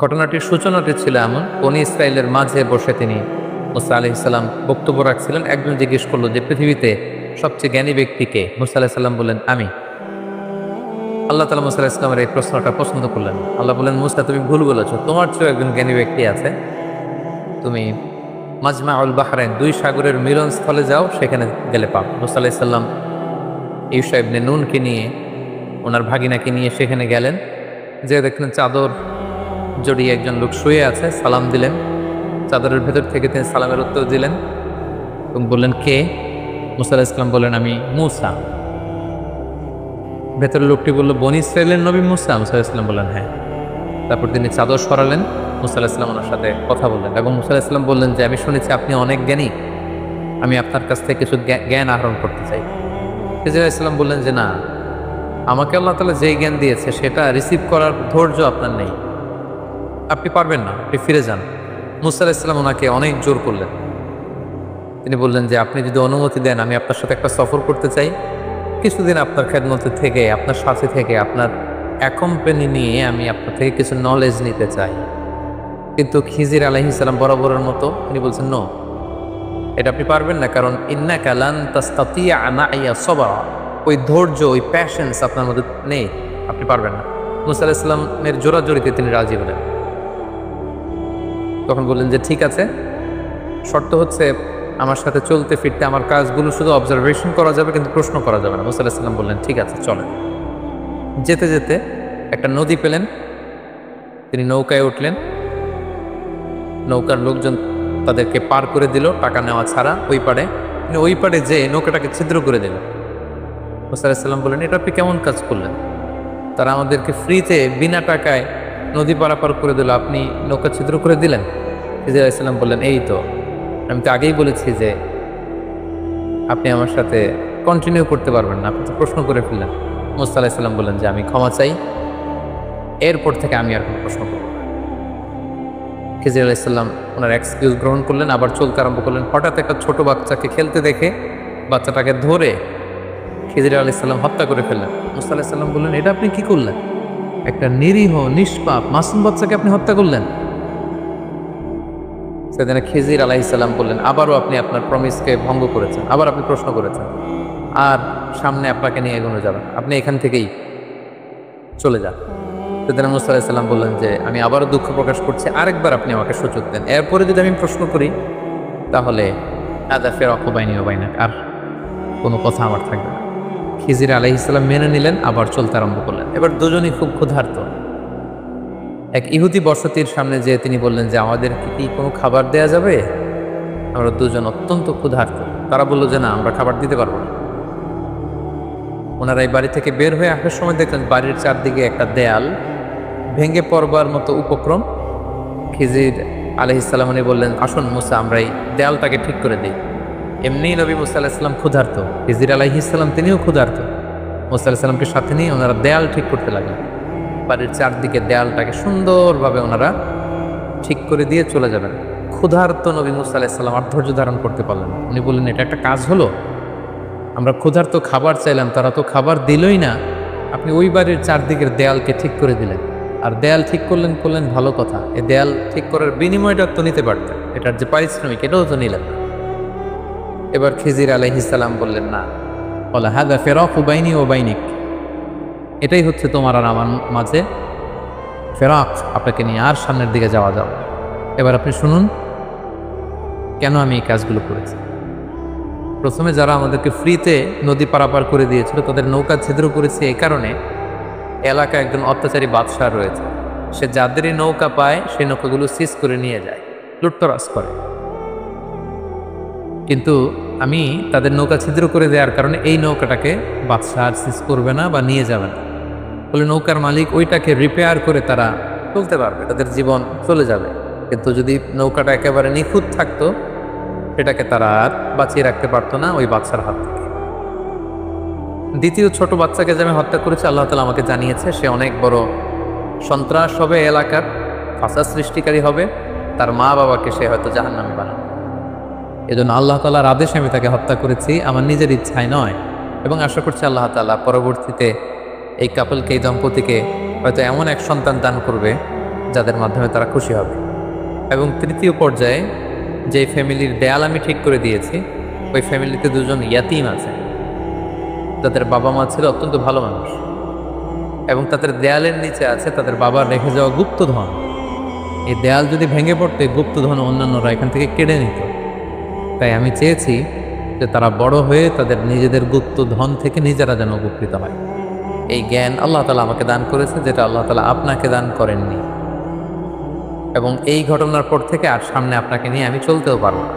ঘটনাটির সূচনাটি ছিল এমন, বনী ইসরায়েলের মাঝে বসে তিনি মুসা আলাইহিস সালাম বক্তব্য রাখছিলেন। একজন জিজ্ঞেস করলো যে পৃথিবীতে সবচেয়ে জ্ঞানী ব্যক্তি কে? মুসা আলাইহিস সালাম বললেন আমি। আল্লাহ তাআলা মুসা আলাইহিস সালামের এই প্রশ্নটা পছন্দ করলেন। আল্লাহ বললেন, মুসা তুমি ভুল বলেছো, তোমার চেয়েও একজন জ্ঞানী ব্যক্তি আছে। তুমি মাজমাউল বাহরাইন, দুই সাগরের মিলনস্থলে যাও, সেখানে গেলে পাও। মুসা আলাইহিস সালাম ইউশা ইবনে নুনকে নিয়ে, ওনার ভাগিনাকে নিয়ে সেখানে গেলেন। যে দেখলেন চাদর জড়িয়ে একজন লোক শুয়ে আছে, সালাম দিলেন। চাদরের ভেতর থেকে তিনি সালামের উত্তর দিলেন এবং বললেন, কে? মুসা আলাইহিস সালাম বললেন, আমি মূসা। ভেতরের লোকটি বলল, বনী ইসরাইলের নবী মূসা? মুসা আলাইহিস সালাম বললেন, হ্যাঁ। তারপর তিনি চাদর সরালেন, মুসা আলাইহিস সালাম ওনার সাথে কথা বললেন এবং মুসা আলাইহিস সালাম বললেন যে আমি শুনেছি আপনি অনেক জ্ঞানী, আমি আপনার কাছ থেকে কিছু জ্ঞান আহরণ করতে চাই। খিজির আলাইহিস সালাম বললেন যে না, আমাকে আল্লাহ তাআলা যেই জ্ঞান দিয়েছে সেটা রিসিভ করার ধৈর্য আপনার নেই, আপনি পারবেন না, আপনি ফিরে যান। মুসা আলাইহিস সালাম ওনাকে অনেক জোর করলেন। তিনি বললেন যে আপনি যদি অনুমতি দেন, আমি আপনার সাথে একটা সফর করতে চাই, কিছুদিন আপনার খেদমতে থেকে, আপনার সাথে থেকে, আপনার অ্যাকম্পানি নিয়ে আমি আপনার থেকে কিছু নলেজ নিতে চাই। কিন্তু খিজির আলাইহিস সালাম বরাবরের মতো তিনি বলছেন, নো, এটা আপনি পারবেন না, কারণ ইন্নাকা লান তাসতাতিয়া মাইয়া সবরা, ওই ধৈর্য, ওই প্যাশন্স আপনার মধ্যে নেই, আপনি পারবেন না। মুসা আলাইহিস সালামের জোরাজোরিতে তিনি রাজি হলেন। তখন বললেন যে ঠিক আছে, শর্ত হচ্ছে আমার সাথে চলতে ফিরতে আমার কাজগুলো শুধু অবজারভেশন করা যাবে, কিন্তু প্রশ্ন করা যাবে না। মুসা আলাইহিস সালাম বললেন, ঠিক আছে চলেন। যেতে যেতে একটা নদী পেলেন, তিনি নৌকায় উঠলেন। নৌকার লোকজন তাদেরকে পার করে দিল টাকা নেওয়া ছাড়া ওই পাড়ে। তিনি ওই পাড়ে যেয়ে নৌকাটাকে ছিদ্র করে দিল। মুসা আলাইহিস সালাম বললেন, এটা আপনি কেমন কাজ করলেন? তারা আমাদেরকে ফ্রিতে বিনা টাকায় নদী পারাপার করে দিল, আপনি নৌকা ছিদ্র করে দিলেন? খিজির আলাইহিস সালাম বললেন, এই তো, আমি তো আগেই বলেছি যে আপনি আমার সাথে কন্টিনিউ করতে পারবেন না, আপনি তো প্রশ্ন করে ফেললেন। মুসা আলাইহিস সালাম বললেন যে আমি ক্ষমা চাই, এরপর থেকে আমি আর কোনো প্রশ্ন করব না। খিজির আলাইহিস সালাম ওনার এক্সকিউজ গ্রহণ করলেন, আবার চলতে আরম্ভ করলেন। হঠাৎ একটা ছোট বাচ্চাকে খেলতে দেখে বাচ্চাটাকে ধরে খিজির আলাইহিস সালাম হত্যা করে ফেললেন। মুসা আলাইহিস সালাম বললেন, এটা আপনি কি করলেন? একটা নিরীহ নিষ্পাপ মাসুম বাচ্চাকে আপনি হত্যা করলেন। সেদিন খিজির আলাইহিস সালাম বললেন, আবারও আপনি আপনার প্রমিসকে ভঙ্গ করেছেন, আবার আপনি প্রশ্ন করেছেন, আর সামনে আপনাকে নিয়ে এগোনো যাবে না, আপনি এখান থেকেই চলে যান। সেদিন মুসা আলাইহিস সালাম বললেন যে আমি আবারও দুঃখ প্রকাশ করছি, আরেকবার আপনি আমাকে সুযোগ দেন, এরপরে যদি আমি প্রশ্ন করি তাহলে আদা ফিরাকু বাইনি ওয়া বাইনাক, আর কোনো কথা আমার থাকবে না। খিজির আলাইহিস সালাম মেনে নিলেন, আবার চলতে আরম্ভ করলেন। এবার দুজনই খুব ক্ষুধার্ত। এক ইহুদি বসতির সামনে যেয়ে তিনি বললেন যে আমাদের কি কোনো খাবার দেয়া যাবে? আমরা দুজন অত্যন্ত ক্ষুধার্ত। তারা বলল যে না, আমরা খাবার দিতে পারবো না। ওনারা এই বাড়ি থেকে বের হয়ে আসার সময় দেখলেন বাড়ির চারদিকে একটা দেয়াল ভেঙে পড়বার মতো উপক্রম। খিজির আলাইহিস সালাম উনি বললেন, আসুন মুসা, আমরা এই দেয়ালটাকে ঠিক করে দিই। এমনিই নবী মুসা আলাইহিস সালাম ক্ষুধার্ত, খিজির আলাইহিস সালাম তিনিও ক্ষুধার্ত। মুসা আলাইহিস সালামকে সাথে নিয়ে ওনারা দেয়াল ঠিক করতে লাগলেন। বাড়ির চারদিকে দেয়ালটাকে সুন্দরভাবে ওনারা ঠিক করে দিয়ে চলে যাবেন। ক্ষুধার্ত নবী মুসা আলাইহিস সালাম আর ধৈর্য ধারণ করতে পারলেন না। উনি বললেন, এটা একটা কাজ হলো? আমরা ক্ষুধার্ত খাবার চাইলাম, তারা তো খাবার দিলই না, আপনি ওই বাড়ির চারদিকের দেয়ালকে ঠিক করে দিলেন। আর দেয়াল ঠিক করলেন ভালো কথা, এই দেয়াল ঠিক করার বিনিময়টা তো নিতে পারতেন, এটার যে পারিশ্রমিক এটাও তো নিলেন না। এবার খিজির আলাইহিস সালাম বললেন, না, বলা হাদা ফিরাকু বাইনি ওয়া বাইনিক, এটাই হচ্ছে তোমার আর আমার মাঝে ফেরাক, আপনাকে নিয়ে আর সামনের দিকে যাওয়া যাবে। এবার আপনি শুনুন কেন আমি এই কাজগুলো করেছি। প্রথমে যারা আমাদেরকে ফ্রিতে নদী পারাপার করে দিয়েছিল তাদের নৌকা ছিদ্র করেছে এই কারণে, এলাকায় একজন অত্যাচারী বাদশাহ রয়েছে, সে যাদেরই নৌকা পায় সেই নৌকাগুলো সিজ করে নিয়ে যায়, লুটতরাজ করে। কিন্তু আমি তাদের নৌকা ছিদ্র করে দেওয়ার কারণে এই নৌকাটাকে বাদশাহ আর সিজ করবে না বা নিয়ে যাবে না। বলে নৌকার মালিক ওইটাকে রিপেয়ার করে তারা চলতে পারবে, তাদের জীবন চলে যাবে। কিন্তু যদি নৌকাটা একেবারে নিখুঁত থাকতো সেটাকে তারা আর বাঁচিয়ে রাখতে পারতো না ওই বাচ্চার হাত থেকে। দ্বিতীয় ছোট বাচ্চাকে যে আমি হত্যা করেছি, আল্লাহ তাআলা আমাকে জানিয়েছে সে অনেক বড় সন্ত্রাস হবে, এলাকার ফাসাদ সৃষ্টিকারী হবে, তার মা বাবাকে সে হয়তো জাহান্নামে বানাবে। এজন্য আল্লাহ তাআলার আদেশে আমি তাকে হত্যা করেছি, আমার নিজের ইচ্ছায় নয়। এবং আশা করছি আল্লাহ তাআলা পরবর্তীতে এই কাপলকে, এই দম্পতিকে হয়তো এমন এক সন্তান দান করবে যাদের মাধ্যমে তারা খুশি হবে। এবং তৃতীয় পর্যায়ে যে ফ্যামিলির দেয়াল আমি ঠিক করে দিয়েছি, ওই ফ্যামিলিতে দুজন ইয়াতিম আছে, যাদের বাবা মা ছিল অত্যন্ত ভালো মানুষ, এবং তাদের দেয়ালের নিচে আছে তাদের বাবার রেখে যাওয়া গুপ্তধন। এই দেয়াল যদি ভেঙে পড়তো, এই গুপ্তধন অন্যান্যরা এখান থেকে কেড়ে নিত। তাই আমি চেয়েছি যে তারা বড় হয়ে তাদের নিজেদের গুপ্তধন থেকে নিজেরা যেন উপকৃত হয়। এই জ্ঞান আল্লাহ তাআলা আমাকে দান করেছে, যেটা আল্লাহ তাআলা আপনাকে দান করেননি। এবং এই ঘটনার পর থেকে আর সামনে আপনাকে নিয়ে আমি চলতেও পারবো না।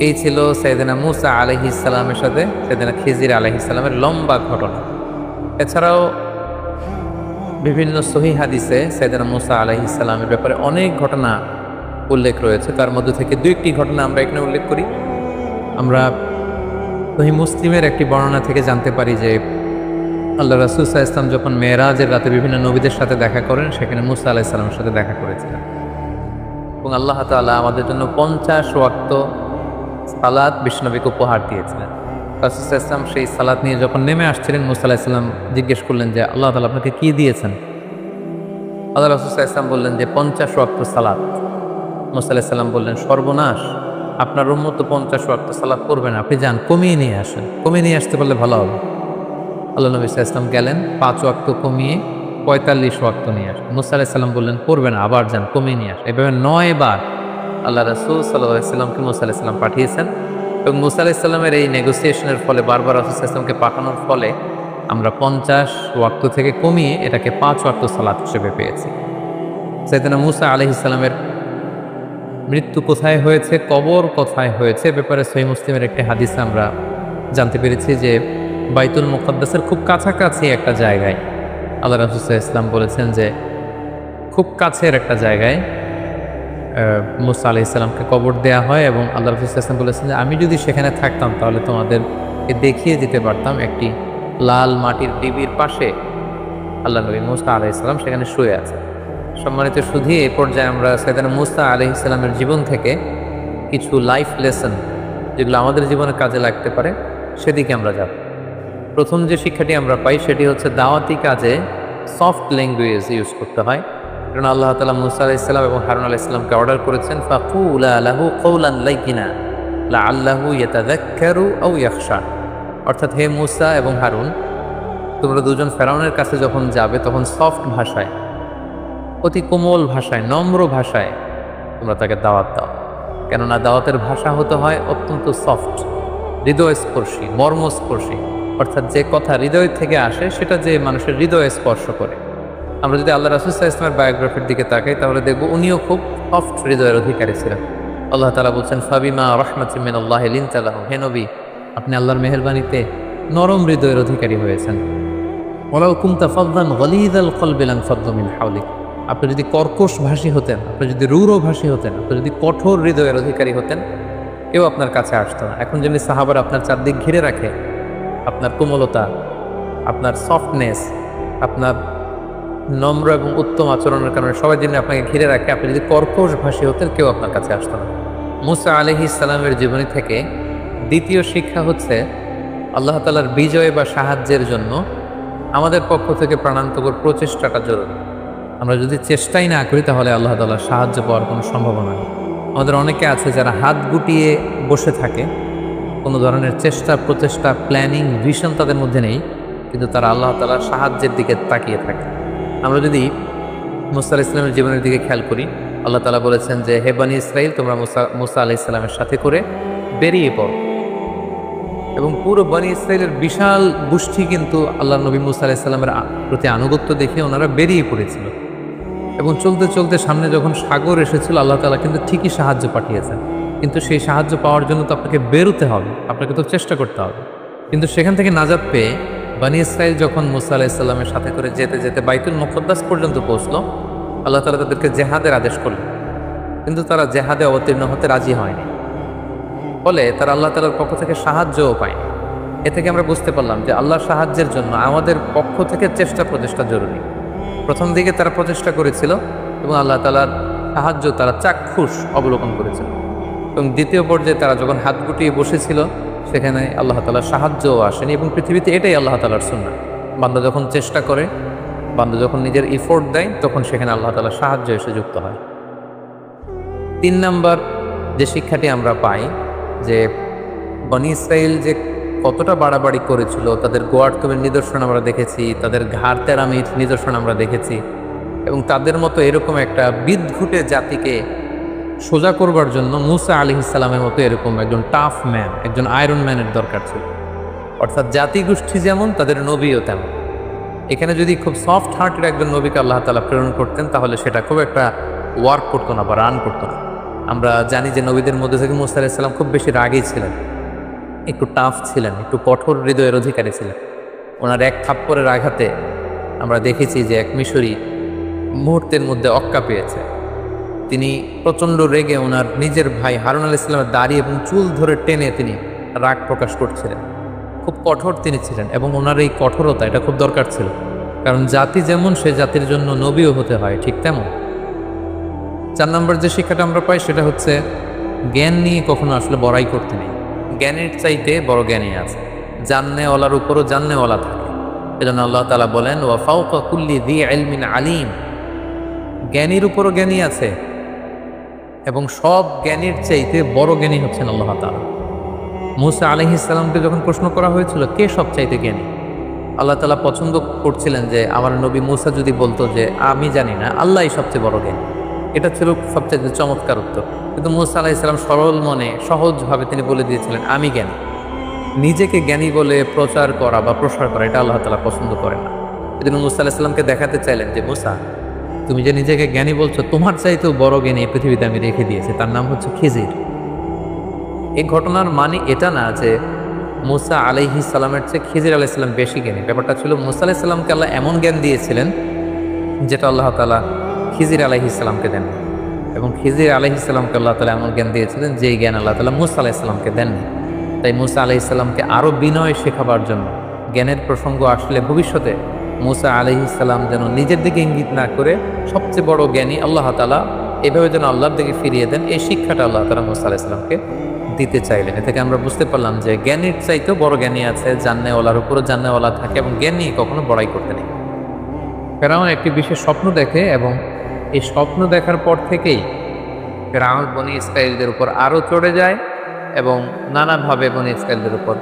এই ছিল সাইয়েদনা মূসা আলাইহিস সালামের সাথে সাইয়েদনা খিজির আলাইহিস সালামের লম্বা ঘটনা। এছাড়াও বিভিন্ন সহিহ হাদিসে সাইয়েদনা মূসা আলাইহিস সালামের ব্যাপারে অনেক ঘটনা উল্লেখ রয়েছে। তার মধ্যে থেকে দুই একটি ঘটনা আমরা এখানে উল্লেখ করি। আমরা সহিহ মুসলিমের একটি বর্ণনা থেকে জানতে পারি যে আল্লাহ রাসূল সাল্লাল্লাহু আলাইহি ওয়াসাল্লাম যখন মেরাজের রাতে বিভিন্ন নবীদের সাথে দেখা করেন, সেখানে মূসা আলাইহিস সালামের সাথে দেখা করেছিলেন। এবং আল্লাহ তাআলা আমাদের জন্য 50 ওয়াক্ত সালাত বিশ্বনবীকে উপহার দিয়েছিলেন। রাসূল সাল্লাল্লাহু আলাইহি ওয়াসাল্লাম সেই সালাত নিয়ে যখন নেমে আসছিলেন, মূসা আলাইহিস সালাম জিজ্ঞেস করলেন যে আল্লাহ তাআলা আপনাকে কি দিয়েছেন? আল্লাহ রাসূল সাল্লাল্লাহু আলাইহি ওয়াসাল্লাম বললেন যে 50 ওয়াক্ত সালাত। মূসা আলাইহিস সালাম বললেন, সর্বনাশ, আপনার উম্মত তো 50 ওয়াক্ত সালাত পড়বে না, আপনি যান কমিয়ে নিয়ে আসেন, কমিয়ে নিয়ে আসতে পারলে ভালো হবে। আল্লাহ নবী সাল্লাল্লাহু আলাইহি ওয়াসাল্লাম গেলেন, 5 ওয়াক্ত কমিয়ে 45 ওয়াক্ত নিয়ে আসেন। মূসা আলাইহিস সালাম বললেন, পড়বে না, আবার যান কমিয়ে নিয়ে আসেন। এভাবে 9 বার আল্লাহ রাসূল সাল্লাল্লাহু আলাইহি ওয়াসাল্লামকে মূসা আলাইহিস সালাম পাঠিয়েছেন। এবং মূসা আলাইহিস সালামের এই নেগোসিয়েশনের ফলে, বারবার রাসূল সাল্লাল্লাহু আলাইহি ওয়াসাল্লামকে পাঠানোর ফলে আমরা 50 ওয়াক্ত থেকে কমিয়ে এটাকে 5 ওয়াক্ত সালাত হিসেবে পেয়েছি। সাইয়েদনা মূসা আলাইহিস সালামের মৃত্যু কোথায় হয়েছে, কবর কোথায় হয়েছে, ব্যাপারে সহিহ মুসলিমের একটি হাদিসে আমরা জানতে পেরেছি যে বাইতুল মুকাদ্দাসের খুব কাছাকাছি একটা জায়গায় আল্লাহ রাসূল সাল্লাল্লাহু আলাইহি ওয়াসাল্লাম বলেছেন যে খুব কাছের একটা জায়গায় মূসা আলাইহিস সালামকে কবর দেয়া হয়। এবং আল্লাহ রাসূল সাল্লাল্লাহু আলাইহি ওয়াসাল্লাম বলেছেন যে আমি যদি সেখানে থাকতাম তাহলে তোমাদেরকে দেখিয়ে দিতে পারতাম, একটি লাল মাটির ডিবির পাশে আল্লাহ নবী মূসা আলাইহিস সালাম সেখানে শুয়ে আছে। সম্মানিত সুধী, এই পর্যায়ে আমরা সাইয়েদনা মূসা আলাইহিস সালামের জীবন থেকে কিছু লাইফ লেসন, যেগুলো আমাদের জীবনে কাজে লাগতে পারে, সেদিকে আমরা যাব। প্রথম যে শিক্ষাটি আমরা পাই সেটি হচ্ছে দাওয়াতি কাজে সফট ল্যাঙ্গুয়েজ ইউজ করতে হয়। কারণ আল্লাহ তাআলা মূসা আলাইহিস সালাম এবং হারুন আলাইহিস সালামকে অর্ডার করেছেন, ফাকুলা লাহু কওলান লাইয়িনা লাআল্লাহু ইয়াতাযাক্কারু আও ইয়াখশা। অর্থাৎ হে মূসা এবং হারুন, তোমরা দুজন ফেরাউনের কাছে যখন যাবে তখন সফট ভাষায়, অতি কোমল ভাষায়, নম্র ভাষায় তোমরা তাকে দাওয়াত দাও। কেননা দাওয়াতের ভাষা হতে হয় অত্যন্ত সফট, হৃদয়স্পর্শী, মর্মস্পর্শী। অর্থাৎ যে কথা হৃদয় থেকে আসে সেটা যে মানুষের হৃদয়ে স্পর্শ করে। আমরা যদি আল্লাহ রাসূল সাল্লাল্লাহু আলাইহি ওয়াসাল্লামের বায়োগ্রাফির দিকে তাকাই তাহলে দেখব উনিও খুব সফট হৃদয়ের অধিকারী ছিলেন। আল্লাহ তাআলা বলছেন, ফাবিমা রাহমাতিন মিনাল্লাহি লিনতা লাহুম, হে নবী, আপনি আল্লাহর মেহেরবানিতে নরম হৃদয়ের অধিকারী হয়েছেন। ওয়ালাউ কুনতা ফাযযান গালিযাল কলবি লানফাদ্দু মিন হাওলিক, আপনি যদি কর্কশ ভাষী হতেন, আপনি যদি রূঢ় ভাষী হতেন, আপনি যদি কঠোর হৃদয়ের অধিকারী হতেন, কেউ আপনার কাছে আসতো না। এখন যেমনি সাহাবারা আপনার চারদিক ঘিরে রাখে, আপনার কোমলতা, আপনার সফটনেস, আপনার নম্র এবং উত্তম আচরণের কারণে সবাই যেমনি আপনাকে ঘিরে রাখে, আপনি যদি কর্কশ ভাষী হতেন, কেউ আপনার কাছে আসতো না। মূসা আলাইহিস সালামের জীবনী থেকে দ্বিতীয় শিক্ষা হচ্ছে, আল্লাহ তাআলার বিজয় বা সাহায্যের জন্য আমাদের পক্ষ থেকে প্রাণান্তকর প্রচেষ্টাটা জরুরি। আমরা যদি চেষ্টাই না করি তাহলে আল্লাহ তাআলার সাহায্য পাওয়ার কোনো সম্ভাবনা নেই। আমাদের অনেকে আছে যারা হাত গুটিয়ে বসে থাকে, কোনো ধরনের চেষ্টা, প্রচেষ্টা, প্ল্যানিং, ভিশন তাদের মধ্যে নেই, কিন্তু তারা আল্লাহ তাআলার সাহায্যের দিকে তাকিয়ে থাকে। আমরা যদি মূসা আলাইহিস সালামের জীবনের দিকে খেয়াল করি, আল্লাহ তাআলা বলেছেন যে হে বনী ইসরাইল, তোমরা মূসা আলাইহিস সালামের সাথে করে বেরিয়ে পড়ো। এবং পুরো বনী ইসরাইলের বিশাল গোষ্ঠী কিন্তু আল্লাহ নবী মূসা আলাইহিস সালামের প্রতি আনুগত্য দেখে ওনারা বেরিয়ে পড়েছিল। এবং চলতে চলতে সামনে যখন সাগর এসেছিল, আল্লাহ তাআলা কিন্তু ঠিকই সাহায্য পাঠিয়েছেন। কিন্তু সেই সাহায্য পাওয়ার জন্য তো আপনাকে বেরোতে হবে, আপনাকে তো চেষ্টা করতে হবে। কিন্তু সেখান থেকে নাজাত পেয়ে বনী ইসরাইল যখন মূসা আলাইহিস সালামের সাথে করে যেতে যেতে বাইতুল মুকাদ্দাস পর্যন্ত পৌঁছলো, আল্লাহ তাআলা তাদেরকে জেহাদের আদেশ করলেন, কিন্তু তারা জেহাদে অবতীর্ণ হতে রাজি হয়নি। ফলে তারা আল্লাহ তাআলার পক্ষ থেকে সাহায্যও পায়নি। এ থেকে আমরা বুঝতে পারলাম যে আল্লাহর সাহায্যের জন্য আমাদের পক্ষ থেকে চেষ্টা প্রচেষ্টা জরুরি। প্রথম দিকে তারা প্রচেষ্টা করেছিল এবং আল্লাহ তাআলার সাহায্য তারা চাক্ষুষ অবলোকন করেছিল। এবং দ্বিতীয় পর্যায়ে তারা যখন হাত গুটিয়ে বসেছিল, সেখানে আল্লাহ তাআলার সাহায্যও আসেনি। এবং পৃথিবীতে এটাই আল্লাহ তাআলার সুন্নাহ, বান্দা যখন চেষ্টা করে বান্দা যখন নিজের ইফোর্ট দেয় তখন সেখানে আল্লাহ তাআলার সাহায্য এসে যুক্ত হয়। 3 নাম্বার যে শিক্ষাটি আমরা পাই যে বনি ইসরাইল যে কতটা বাড়াবাড়ি করেছিল, তাদের গোয়ার্তমের নিদর্শন আমরা দেখেছি, তাদের ঘাড় তেরামির নিদর্শন আমরা দেখেছি, এবং তাদের মতো এরকম একটা বিদঘুটে জাতিকে সোজা করবার জন্য মুসা আলাইহিস সালামের মতো এরকম একজন টাফ ম্যান, একজন আয়রন ম্যানের দরকার ছিল। অর্থাৎ জাতিগোষ্ঠী যেমন তাদের নবীও তেমন। এখানে যদি খুব সফট হার্টের একজন নবীকে আল্লাহ তাআলা প্রেরণ করতেন তাহলে সেটা খুব একটা ওয়ার্ক করতো না বা রান করতো না। আমরা জানি যে নবীদের মধ্যে থেকে মুসা আলাইহিস সালাম খুব বেশি রাগী ছিলেন, একটু টাফ ছিলেন, একটু কঠোর হৃদয়ের অধিকারী ছিলেন। ওনার এক থাপ্পড়ের আঘাতে আমরা দেখেছি যে এক মিশরী মুহূর্তের মধ্যে অক্কা পেয়েছে। তিনি প্রচণ্ড রেগে ওনার নিজের ভাই হারুন আলাইহিস সালামের দাড়ি এবং চুল ধরে টেনে তিনি রাগ প্রকাশ করছিলেন। খুব কঠোর তিনি ছিলেন এবং ওনার এই কঠোরতা এটা খুব দরকার ছিল, কারণ জাতি যেমন সে জাতির জন্য নবীও হতে হয় ঠিক তেমন। 4 নম্বর যে শিক্ষাটা আমরা পাই সেটা হচ্ছে জ্ঞান নিয়ে কখনো আসলে বড়াই করতে নেই। জ্ঞানের চাইতে বড় জ্ঞানী আছে, জান্নেওয়ালার উপরও জান্নেওয়ালা থাকে। এজন্য আল্লাহ তাআলা বলেন ওয়া ফাওকা কুল্লি যী ইলমিন আলিম, জ্ঞানীর উপরও জ্ঞানী আছে এবং সব জ্ঞানীর চাইতে বড় জ্ঞানী হচ্ছেন আল্লাহ তাআলা। মুসা আলাইহিস সালামকে যখন প্রশ্ন করা হয়েছিল কে সবচাইতে জ্ঞানী, আল্লাহ তাআলা পছন্দ করছিলেন যে আমার নবী মুসা যদি বলতো যে আমি জানি না, আল্লাহই সবচেয়ে বড় জ্ঞানী, এটা ছিল সবচেয়ে চমৎকার উত্তর। কিন্তু মুসা আলাইহিস সালাম সরল মনে সহজভাবে তিনি বলে দিয়েছিলেন আমি জ্ঞানী। নিজেকে জ্ঞানী বলে প্রচার করা বা প্রসার করা এটা আল্লাহ তাআলা পছন্দ করেন না। এজন্য মুসা আলাইহিস সালামকে দেখাতে চাইলেন যে মুসা, তুমি যে নিজেকে জ্ঞানী বলছো, তোমার চাইতেও বড় জ্ঞানী এই পৃথিবীতে আমি রেখে দিয়েছি, তার নাম হচ্ছে খিজির। এই ঘটনার মানে এটা না যে মুসা আলাইহিস সালামের চেয়ে খিজির আলাইহিস সালাম বেশি জ্ঞানী। ব্যাপারটা ছিল মুসা আলাইহিস সালামকে আল্লাহ এমন জ্ঞান দিয়েছিলেন যেটা আল্লাহ তাআলা খিজির আলাইহিস সালামকে দেন, এবং খিজির আলাইহিস সালামকে আল্লাহ তাআলা এমন জ্ঞান দিয়েছিলেন যেই জ্ঞান আল্লাহ তাআলা মুসা আলাইহিস সালামকে দেননি। তাই মুসা আলাইহিস সালামকে আরও বিনয় শেখাবার জন্য জ্ঞানের প্রসঙ্গ আসলে ভবিষ্যতে মুসা আলাইহিস সালাম যেন নিজের দিকে ইঙ্গিত না করে সবচেয়ে বড় জ্ঞানী আল্লাহ তাআলা এভাবে যেন আল্লাহর দিকে ফিরিয়ে দেন, এই শিক্ষাটা আল্লাহ তাআলা মুসা আলাইহিস সালামকে দিতে চাইলেন। এ থেকে আমরা বুঝতে পারলাম যে জ্ঞানীর চাইতেও বড় জ্ঞানী আছে, জান্নেওয়ালার উপরও জান্নেওয়ালা থাকে, এবং জ্ঞান নিয়ে কখনো বড়াই করতে নেই। ফেরাউন একটি বিশেষ স্বপ্ন দেখে এবং এই স্বপ্ন দেখার পর থেকেই ফেরাউন বনি ইসরাইলদের উপর আরও চড়ে যায় এবং নানাভাবে বনি ইসরাইলদের উপর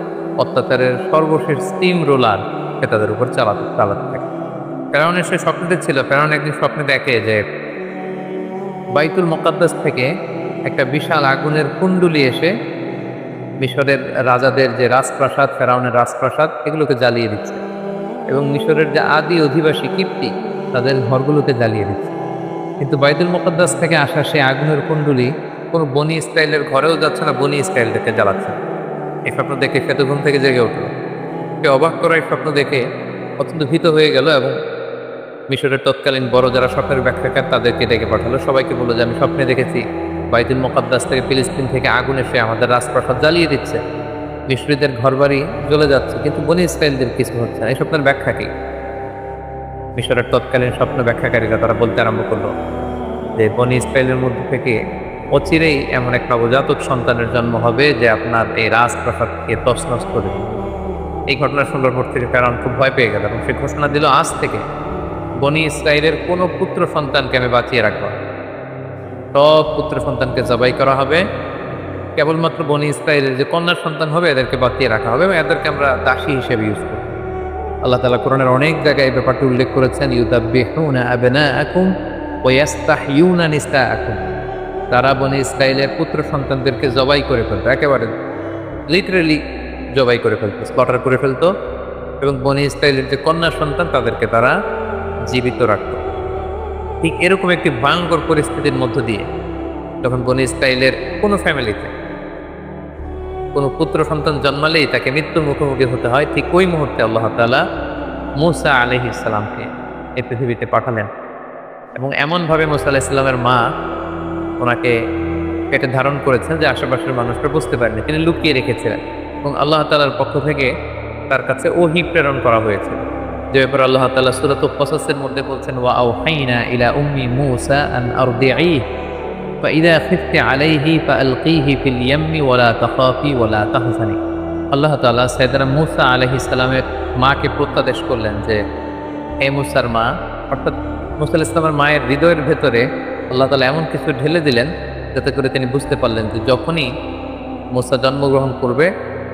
অত্যাচারের সর্বশেষ স্টিম রোলার তাদের উপর চালাতে থাকে। ফেরাউনের সে স্বপ্নটি ছিল, ফেরাউন একদিন স্বপ্নে দেখে যে বাইতুল মুকাদ্দাস থেকে একটা বিশাল আগুনের কুণ্ডুলি এসে মিশরের রাজাদের যে রাজপ্রাসাদ, ফেরাউনের রাজপ্রাসাদ, এগুলোকে জ্বালিয়ে দিচ্ছে, এবং মিশরের যে আদি অধিবাসী কিপ্তি তাদের ঘরগুলোকে জ্বালিয়ে দিচ্ছে। কিন্তু বাইতুল মুকাদ্দাস থেকে আসা সেই আগুনের কুণ্ডুলি কোনো বনি ইসরাইলের ঘরেও যাচ্ছে না, বনি ইসরাইলদেরকে জ্বালাচ্ছে। এই স্বপ্ন দেখে সে তো ঘুম থেকে জেগে উঠল। সে অবাক করা এই স্বপ্ন দেখে অত্যন্ত ভীত হয়ে গেল এবং মিশরের তৎকালীন বড় যারা স্বপ্নের ব্যাখ্যাকার তাদেরকে ডেকে পাঠালো। সবাইকে বললো যে আমি স্বপ্নে দেখেছি বাইতুল মুকাদ্দাস থেকে ফিলিস্তিন থেকে আগুন এসে আমাদের রাজপ্রাসাদ জ্বালিয়ে দিচ্ছে, মিশরীদের ঘরবাড়ি জ্বলে যাচ্ছে, কিন্তু বনি ইসরাইলদের কিছু হচ্ছে না। এই স্বপ্নের ব্যাখ্যা কি? মিশরের তৎকালীন স্বপ্ন ব্যাখ্যাকারীরা তারা বলতে আরম্ভ করলো যে বনি ইসরাইলের মধ্যে থেকে অচিরেই এমন এক নবজাতক সন্তানের জন্ম হবে যে আপনার এই রাজপ্রাসাদকে তছনছ করে দেবে। এই ঘটনা শুনবার পর থেকে ফেরাউন খুব ভয় পেয়ে গেল এবং সে ঘোষণা দিল আজ থেকে বনি ইসরাইলের কোনো পুত্র সন্তানকে আমি বাঁচিয়ে রাখবো, সব পুত্র সন্তানকে জবাই করা হবে, কেবলমাত্র বনি ইসরাইলের যে কন্যার সন্তান হবে এদেরকে বাঁচিয়ে রাখা হবে এবং এদেরকে আমরা দাসী হিসেবে ইউজ করব। আল্লাহ তাআলা কোরআনের অনেক জায়গায় এই ব্যাপারটি উল্লেখ করেছেন, ইউযাব্বিহুনা আবনাআকুম ওয়া ইস্তাহয়ুনা নিসাআকুম, তারা বনি ইসরাইলের পুত্র সন্তানদেরকে জবাই করে ফেলতো, একেবারে লিটারেলি জবাই করে ফেলতো, স্লটার করে ফেলতো, এবং বনি ইসরাইলের যে কন্যা সন্তান তাদেরকে তারা জীবিত রাখত। ঠিক এরকম একটি ভয়ঙ্কর পরিস্থিতির মধ্য দিয়ে যখন বনি ইসরাইলের কোনো ফ্যামিলিতে কোনো পুত্র সন্তান জন্মালেই তাকে মৃত্যুর মুখোমুখি হতে হয়, ঠিক ওই মুহূর্তে আল্লাহ তাআলা মূসা আলাইহিস সালামকে এই পৃথিবীতে পাঠালেন এবং এমনভাবে মূসা আলাইহিস সালামের মা ওনাকে পেটে ধারণ করেছেন যে আশেপাশের মানুষরা বুঝতে পারেনি, তিনি লুকিয়ে রেখেছিলেন এবং আল্লাহ তাআলার পক্ষ থেকে তার কাছে ওহী প্রেরণ করা হয়েছিল, যে ব্যাপারে আল্লাহ তাআলা সূরাতুল কসাসের মধ্যে বলছেন ওয়া আওহাইনা ইলা উম্মি মূসা আন আরদিঈহি ফাইযা খিফতি আলাইহি ফাআলকিহি ফিল ইয়াম্মি ওয়ালা তাখাফি ওয়ালা তাহজানি। আল্লাহ তাআলা সাইয়েদনা মূসা আলাইহিস সালামের মাকে প্রত্যাদেশ করলেন যে হে মুসার মা, অর্থাৎ মুসা আলাইহিস সালামের মায়ের হৃদয়ের ভেতরে আল্লাহ তাআলা এমন কিছু ঢেলে দিলেন যাতে করে তিনি বুঝতে পারলেন যে যখনই মুসা জন্মগ্রহণ করবে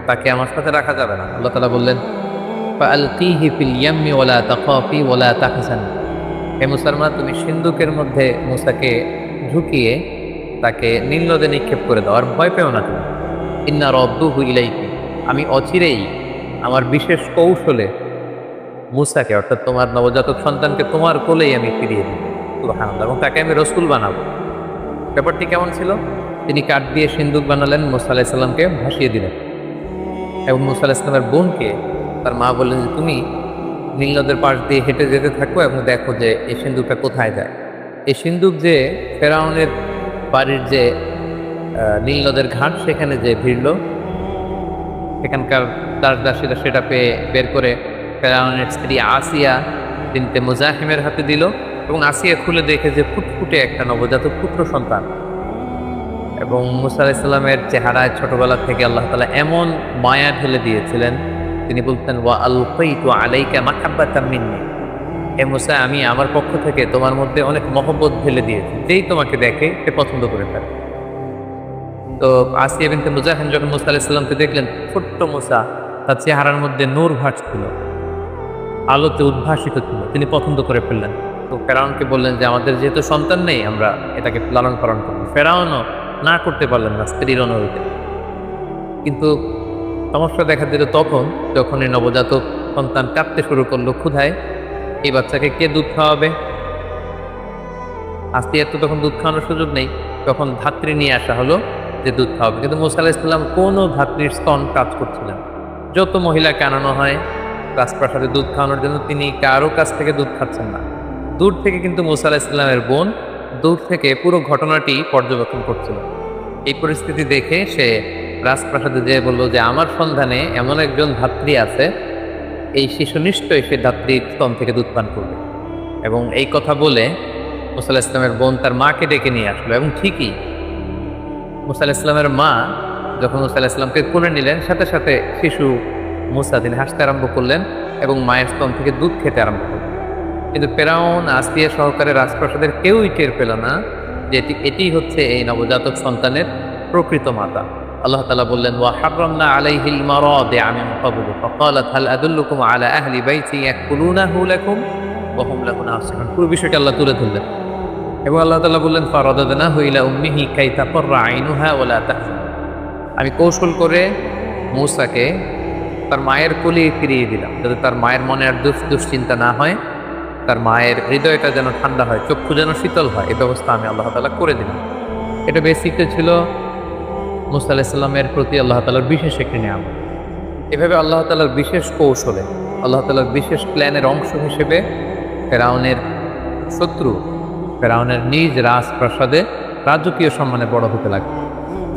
তাকে আমার সাথে রাখা যাবে না। আল্লাহ তাআলা বললেন, ফাআলকিহি ফিল ইয়াম্মি ওয়ালা তাখাফি ওয়ালা তাহজানি। হে মুসার মা, তুমি সিন্ধুকের মধ্যে মুসাকে ঝুঁকিয়ে তাকে নীল নদে নিক্ষেপ করে দাও, আর ভয় পেও না তুমি। ইন্না রাদ্দুহু ইলাইকি, আমি অচিরেই আমার বিশেষ কৌশলে মুসাকে, অর্থাৎ তোমার নবজাতক সন্তানকে তোমার কোলেই আমি ফিরিয়ে দিব। সুবহানাল্লাহ। এবং তাকে আমি রসুল বানাবো। ব্যাপারটি কেমন ছিল? তিনি কাঠ দিয়ে সিন্দুক বানালেন, মুসা আলাইহিস সালামকে ভাসিয়ে দিলেন, এবং মুসা আলাইহিস সালামের বোনকে তার মা বললেন যে তুমি নীল নদের পাশ দিয়ে হেঁটে যেতে থাকো এবং দেখো যে এই সিন্দুকটা কোথায় যায়। এই সিন্দুক যে ফেরাউনের বাড়ির যে নীল নদের ঘাট, সেখানে যে ভিড়ল, সেখানকার দাসদাসীরা সেটা পেয়ে বের করে ফেরাউনের স্ত্রী আসিয়া বিনতে মুজাহিমের হাতে দিল, এবং আসিয়া খুলে দেখে যে ফুটফুটে একটা নবজাতক পুত্র সন্তান। এবং মুসা আলাইহিস সালামের চেহারায় ছোটবেলা থেকে আল্লাহ তাআলা এমন মায়া ঢেলে দিয়েছিলেন, তিনি বলতেন, ওয়া আলকাইতু আলাইকা মাহাব্বাতাম মিন্নি, হে মুসা, আমি আমার পক্ষ থেকে তোমার মধ্যে অনেক মহব্বত ঢেলে দিয়েছি, যেই তোমাকে দেখে সে পছন্দ করে ফেলে। তো আসিয়া বিনতে মুজাহিম যখন মুসা আলাইহিস সালামকে দেখলেন, ছোট্ট মুসা, তার চেহারার মধ্যে নূর ভাসছিল, আলোতে উদ্ভাসিত ছিল, তিনি পছন্দ করে ফেললেন। তো ফেরাউনকে বললেন যে আমাদের যেহেতু সন্তান নেই, আমরা এটাকে লালন পালন করব। ফেরাউনও না করতে পারলেন না স্ত্রীর অনুরোধে। কিন্তু সমস্যা দেখা দিল তখন, যখন এই নবজাতক সন্তান কাঁদতে শুরু করলো ক্ষুধায়। এই বাচ্চাকে কে দুধ খাওয়াবে? আসিয়ার তো তখন দুধ খাওয়ানোর সুযোগ নেই, তখন ধাত্রী নিয়ে আসা হলো যে দুধ খাওয়াবে। কিন্তু মুসা আলাইহিস সালাম কোনো ধাত্রীর স্তন কাজ করছিলেন। যত মহিলাকে আনানো হয় রাজপ্রাসাদে দুধ খাওয়ানোর জন্য, তিনি কারো কাছ থেকে দুধ খাচ্ছেন না। দূর থেকে কিন্তু মুসা আলাইহিস সালামের বোন দূর থেকে পুরো ঘটনাটি পর্যবেক্ষণ করছিল। এই পরিস্থিতি দেখে সে রাজপ্রাসাদে যেয়ে বলল যে আমার সন্ধানে এমন একজন ধাত্রী আছে, এই শিশু নিশ্চয়ই সে ধাত্রীর স্তন থেকে দুধ পান করবে। এবং এই কথা বলে মুসা আলাইহিস সালামের বোন তার মাকে ডেকে নিয়ে আসলো। এবং ঠিকই মুসা আলাইহিস সালামের মা যখন মুসা আলাইহিস সালামকে কোলে নিলেন, সাথে সাথে শিশু মুসা তিনি হাসতে আরম্ভ করলেন এবং মায়ের স্তন থেকে দুধ খেতে আরম্ভ করলেন। কিন্তু ফেরাউন, আসিয়া সহকারে রাজপ্রাসাদের কেউই টের পেল না যে এটি হচ্ছে এই নবজাতক সন্তানের প্রকৃত মাতা। আল্লাহ তাআলা বললেন, ওয়া হাররামনা আলাইহিল মারাদিআ মিন ক্বাবলু ফাকালাত হাল আদুল্লুকুম আলা আহলি বাইতি ইয়াকুলুনাহু লাকুম ওয়া হুম লাহু নাসিহুন। পুরো বিষয়টা আল্লাহ তুলে ধরলেন এবং আল্লাহ তাআলা বললেন, ফারাদাদনাহু ইলা উম্মিহি কাই তাকাররা আইনুহা ওয়া লা তাহজান। আমি কৌশল করে মূসাকে তার মায়ের কোলে ফিরিয়ে দিলাম, যাতে তার মায়ের মনে আর দুশ্চিন্তা না হয়, তার মায়ের হৃদয়টা যেন ঠান্ডা হয়, চক্ষু যেন শীতল হয়। এই ব্যবস্থা আমি আল্লাহ তাআলা করে দিলাম। এটা বেসিকটা ছিল মুসা আলাইহিস সালামের প্রতি আল্লাহ তাআলার বিশেষ একটি নিয়ামত। এভাবে আল্লাহ তাআলার বিশেষ কৌশলে, আল্লাহ তাআলার বিশেষ প্ল্যানের অংশ হিসেবে ফেরাউনের শত্রু, ফেরাউনের নিজ রাজপ্রাসাদে রাজকীয় সম্মানে বড় হতে লাগলো।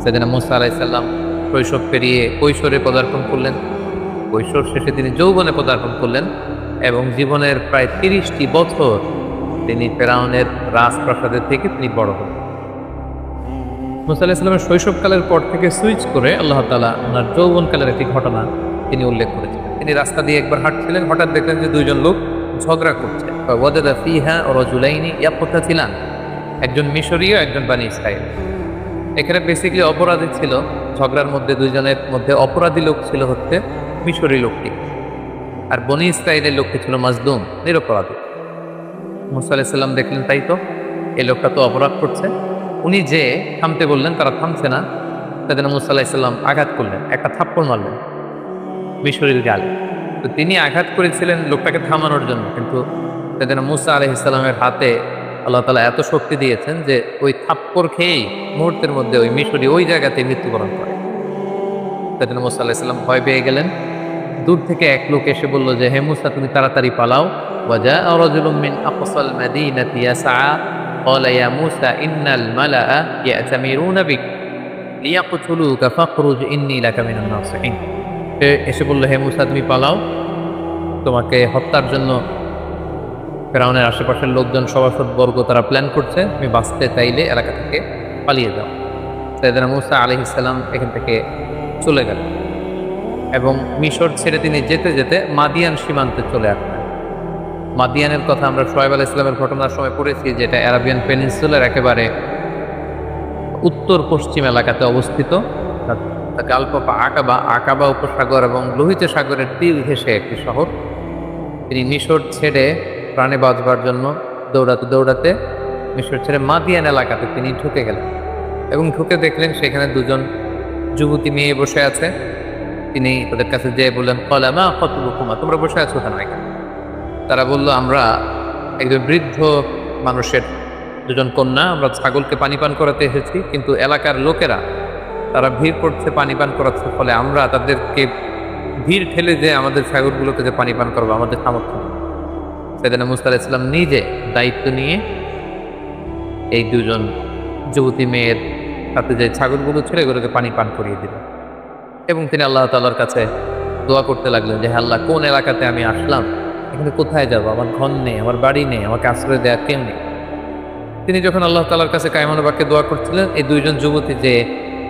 সেদিন মুসা আলাইহিস সালাম শৈশব পেরিয়ে কৈশোরে পদার্পণ করলেন, কৈশোর শেষে তিনি যৌবনে পদার্পণ করলেন, এবং জীবনের প্রায় 30টি বছর তিনি ফেরাউনের রাজপ্রাসাদের থেকে তিনি বড় হলেন। মুসা আলাইহিস সালামের শৈশবকালের পর থেকে সুইচ করে আল্লাহ তাআলা ওনার যৌবনকালের একটি ঘটনা তিনি উল্লেখ করেছেন। তিনি রাস্তা দিয়ে একবার হাঁটছিলেন, হঠাৎ দেখলেন যে দুইজন লোক ঝগড়া করছে। ওয়াজাদা ফিহা রাজুলাইনি ইয়াকতাতিলান, একজন মিশরীয়, একজন বনী ইসরাঈল। এখানে বেসিক্যালি অপরাধী ছিল, ঝগড়ার মধ্যে দুইজনের মধ্যে অপরাধী লোক ছিল হচ্ছে মিশরী লোকটি, আর বনী ইসরাঈলের লোকটি ছিল মাজলুম, নিরপরাধী। মুসা আলাইহিস সালাম দেখলেন তাই তো, এই লোকটা তো অপরাধ করছে। উনি যে থামতে বললেন, তারা থামছে না। সেদিন মুসা আলাইহিস সালাম আঘাত করলেন, একটা থাপ্পড় মারলেন মিশরীর গালে। তো তিনি আঘাত করেছিলেন লোকটাকে থামানোর জন্য, কিন্তু সেদিন মুসা আলাইহিস সালামের হাতে আল্লাহ তাআলা এত শক্তি দিয়েছেন যে ওই থাপ্পড় খেয়েই মুহূর্তের মধ্যে ওই মিশরী ওই জায়গাতে মৃত্যুবরণ করে। সেদিন মুসা আলাইহিস সালাম ভয় পেয়ে গেলেন। দূর থেকে এক লোক এসে বলল যে, হে মুসা, তুমি তাড়াতাড়ি পালাও। ওয়াজাআ রাজুলুম মিন আকসাল মাদিনাতি ইয়াসআ ক্বালা ইয়া মুসা ইন্নাল মালাআ ইয়াতামিরুনা বিক লিয়াকতুলুকা ফাখরুজ ইন্নী লাকা মিনান নাসিহিন। সে এসে বলল, হে মুসা, তুমি পালাও, তোমাকে হত্যার জন্য ফেরাউনের আশেপাশের লোকজন, সভাসদবর্গ তারা প্ল্যান করছে, তুমি বাঁচতে চাইলে এলাকা থেকে পালিয়ে যাও। সাইয়েদনা মুসা আলাইহিস সালাম এখান থেকে চলে গেলেন এবং মিশর ছেড়ে তিনি যেতে যেতে মাদিয়ান সীমান্তে চলে আসলেন। মাদিয়ানের কথা আমরা শোয়েব আলাইহিস সালামের ঘটনার সময় পড়েছি, যেটা আরাবিয়ান পেনিনসুলার একেবারে উত্তর পশ্চিম এলাকাতে অবস্থিত। গালফ অফ আকাবা, আকাবা উপসাগর এবং লোহিত সাগরের তীর ঘেঁষে একটি শহর। তিনি মিশর ছেড়ে প্রাণে বাঁচবার জন্য দৌড়াতে দৌড়াতে মিশর ছেড়ে মাদিয়ান এলাকাতে তিনি ঢুকে গেলেন এবং ঢুকে দেখলেন সেখানে দুজন যুবতী মেয়ে বসে আছে। তিনি তাদের কাছে যেয়ে বললেন, ক্বালা মা খাতুবুকুমা, তোমরা বসে আছো কেন এখানে? তারা বলল, আমরা একজন বৃদ্ধ মানুষের দুজন কন্যা, আমরা ছাগলকে পানি পান করাতে এসেছি, কিন্তু এলাকার লোকেরা তারা ভিড় করছে পানি পান করাচ্ছে, ফলে আমরা তাদেরকে ভিড় ঠেলে যে আমাদের ছাগলগুলোকে যে পানি পান করবো আমাদের সামর্থ্য নেই। সেদিন মুসা আলাইহিস সালাম নিজে দায়িত্ব নিয়ে এই দুজন যুবতী মেয়ের সাথে যে ছাগলগুলো ছিল এগুলোকে পানি পান করিয়ে দিলেন এবং তিনি আল্লাহ তাআলার কাছে দোয়া করতে লাগলেন যে, আল্লাহ, কোন এলাকাতে আমি আসলাম, এখানে কোথায় যাব? আমার ঘর নেই, আমার বাড়ি নেই, আমাকে আশ্রয় দেওয়ার কেউ নেই। তিনি যখন আল্লাহ তাআলার কাছে কায়মানো বাক্যে দোয়া করছিলেন, এই দুইজন যুবতী যে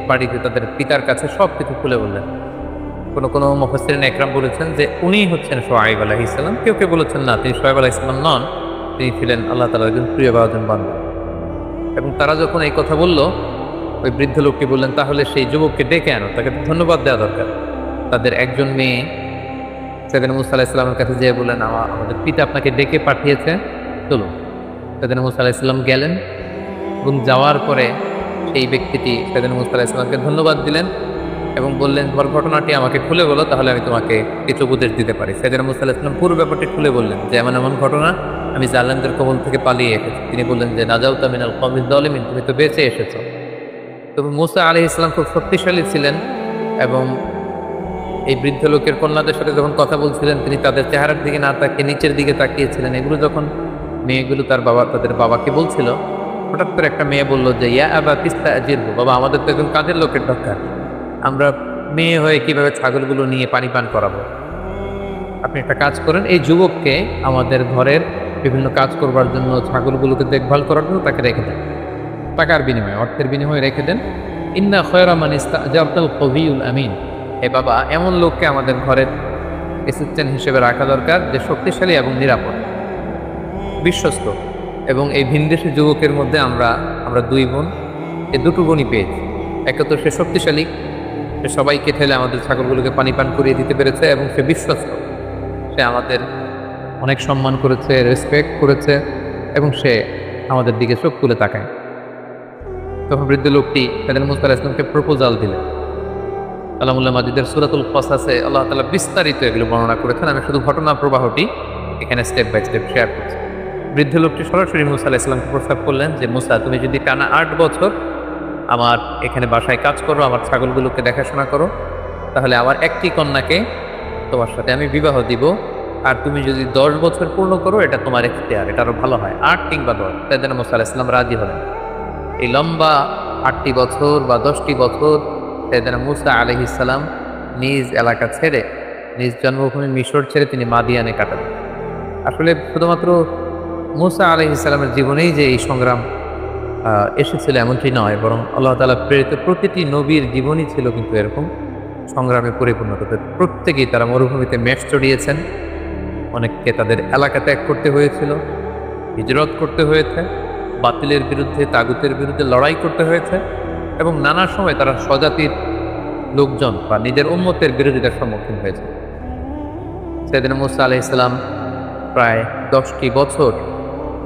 বাড়িতে তাদের পিতার কাছে সব কিছু খুলে বললেন। কোনো কোনো মুফাসসিরিন একরাম বলেছেন যে উনিই হচ্ছেন শোয়েব আলাইহিস সালাম, কেউ কেউ বলেছেন না, তিনি শোয়েব আলাইহিস সালাম নন, তিনি ছিলেন আল্লাহ তাআলার একজন প্রিয় বান্দা বান্দা। এবং তারা যখন এই কথা বলল, ওই বৃদ্ধ লোকটি বললেন, তাহলে সেই যুবককে ডেকে আনো, তাকে ধন্যবাদ দেওয়া দরকার। তাদের একজন মেয়ে সেদিন মুসা আলাইহিস সালামের কাছে যেয়ে বললেন, আমাদের পিতা আপনাকে ডেকে পাঠিয়েছে, চলো। সেদিন মুসা আলাইহিস সালাম গেলেন এবং যাওয়ার পরে সেই ব্যক্তিটি সেদিন মুসা আলাইহিস সালামকে ধন্যবাদ দিলেন এবং বললেন, তোমার ঘটনাটি আমাকে খুলে বলো, তাহলে আমি তোমাকে কিছু উপদেশ দিতে পারি। সেদিন মুসা আলাইহিস সালাম পুরো ব্যাপারটি খুলে বললেন যে এমন এমন ঘটনা, আমি জালেমদের কবল থেকে পালিয়ে এসেছি। তিনি বললেন যে, নাজাউতা মিনাল কওমিজ যালিমিন, তুমি তো বেঁচে এসেছো। তবে মুসা আলাইহিস সালাম খুব শক্তিশালী ছিলেন এবং এই বৃদ্ধ লোকের কন্যাদের সাথে যখন কথা বলছিলেন, তিনি তাদের চেহারার দিকে না তাকিয়ে নিচের দিকে তাকিয়েছিলেন। এগুলো যখন মেয়েগুলো তাদের বাবাকে বলছিল, হঠাৎ করে একটা মেয়ে বলল যে, ইয়া আবা তিস্তাজিরহু, বাবা, আমাদের তো একজন কাজের লোকের দরকার, আমরা মেয়ে হয়ে কিভাবে ছাগলগুলো নিয়ে পানি পান করাবো? আপনি একটা কাজ করেন, এই যুবককে আমাদের ঘরের বিভিন্ন কাজ করবার জন্য, ছাগলগুলোকে দেখভাল করার জন্য তাকে রেখে দেন, টাকার বিনিময়ে, অর্থের বিনিময়ে রেখে দেন। ইন্না খায়রা মান ইস্তাজারতাল কবিয়ুল আমিন, হে বাবা, এমন লোককে আমাদের ঘরের অ্যাসিস্ট্যান্ট হিসেবে রাখা দরকার যে শক্তিশালী এবং নিরাপদ, বিশ্বস্ত। এবং এই ভিনদেশী যুবকের মধ্যে আমরা দুই বোন, এই দুটো বোনই পেয়েছি। একে তো সে শক্তিশালী, সে সবাইকে ঠেলে আমাদের ছাগলগুলোকে পানি পান করিয়ে দিতে পেরেছে এবং সে বিশ্বস্ত, সে আমাদের অনেক সম্মান করেছে, রেসপেক্ট করেছে এবং সে আমাদের দিকে চোখ তুলে তাকায়। তখন বৃদ্ধ লোকটি সেদিন মুসা আলাইহিস সালামকে প্রপোজাল দিলেন। কালামুল্লাহ মাজিদের সূরাতুল কসাসে আল্লাহ তাআলা বিস্তারিত এগুলো বর্ণনা করেছেন, আমি শুধু ঘটনা প্রবাহটি এখানে স্টেপ বাই স্টেপ শেয়ার করছি। বৃদ্ধ লোকটি সরাসরি মুসা আলাইহিস সালামকে প্রস্তাব করলেন যে, মুসা, তুমি যদি টানা 8 বছর আমার এখানে বাসায় কাজ করো, আমার ছাগলগুলোকে দেখাশোনা করো, তাহলে আমার একটি কন্যাকে তোমার সাথে আমি বিবাহ দিব। আর তুমি যদি 10 বছর পূর্ণ করো, এটা তোমার এখতিয়ার, এটা আরো ভালো হয়, 8 কিংবা 10। তাই জন্য মুসা আলাইহিস সালাম রাজি হলেন। এই লম্বা 8টি বছর বা 10টি বছর সেদিন মুসা আলাইহিস সালাম নিজ এলাকা ছেড়ে, নিজ জন্মভূমি মিশর ছেড়ে তিনি মাদিয়ানে কাটালেন। আসলে শুধুমাত্র মুসা আলাইহিস সালামের জীবনেই যে এই সংগ্রাম এসেছিল এমনটি নয়, বরং আল্লাহ তাআলা প্রেরিত প্রতিটি নবীর জীবনই ছিল কিন্তু এরকম সংগ্রামে পরিপূর্ণ। তাদের প্রত্যেকেই তারা মরুভূমিতে মেষ চড়িয়েছেন, অনেককে তাদের এলাকা ত্যাগ করতে হয়েছিল, হিজরত করতে হয়েছে, বাতিলের বিরুদ্ধে, তাগুতের বিরুদ্ধে লড়াই করতে হয়েছে এবং নানা সময় তারা স্বজাতির লোকজন বা নিজের উম্মতের বিরোধিতার সম্মুখীন হয়েছে। সেদিন মুসা আলাইহিস সালাম প্রায় 10টি বছর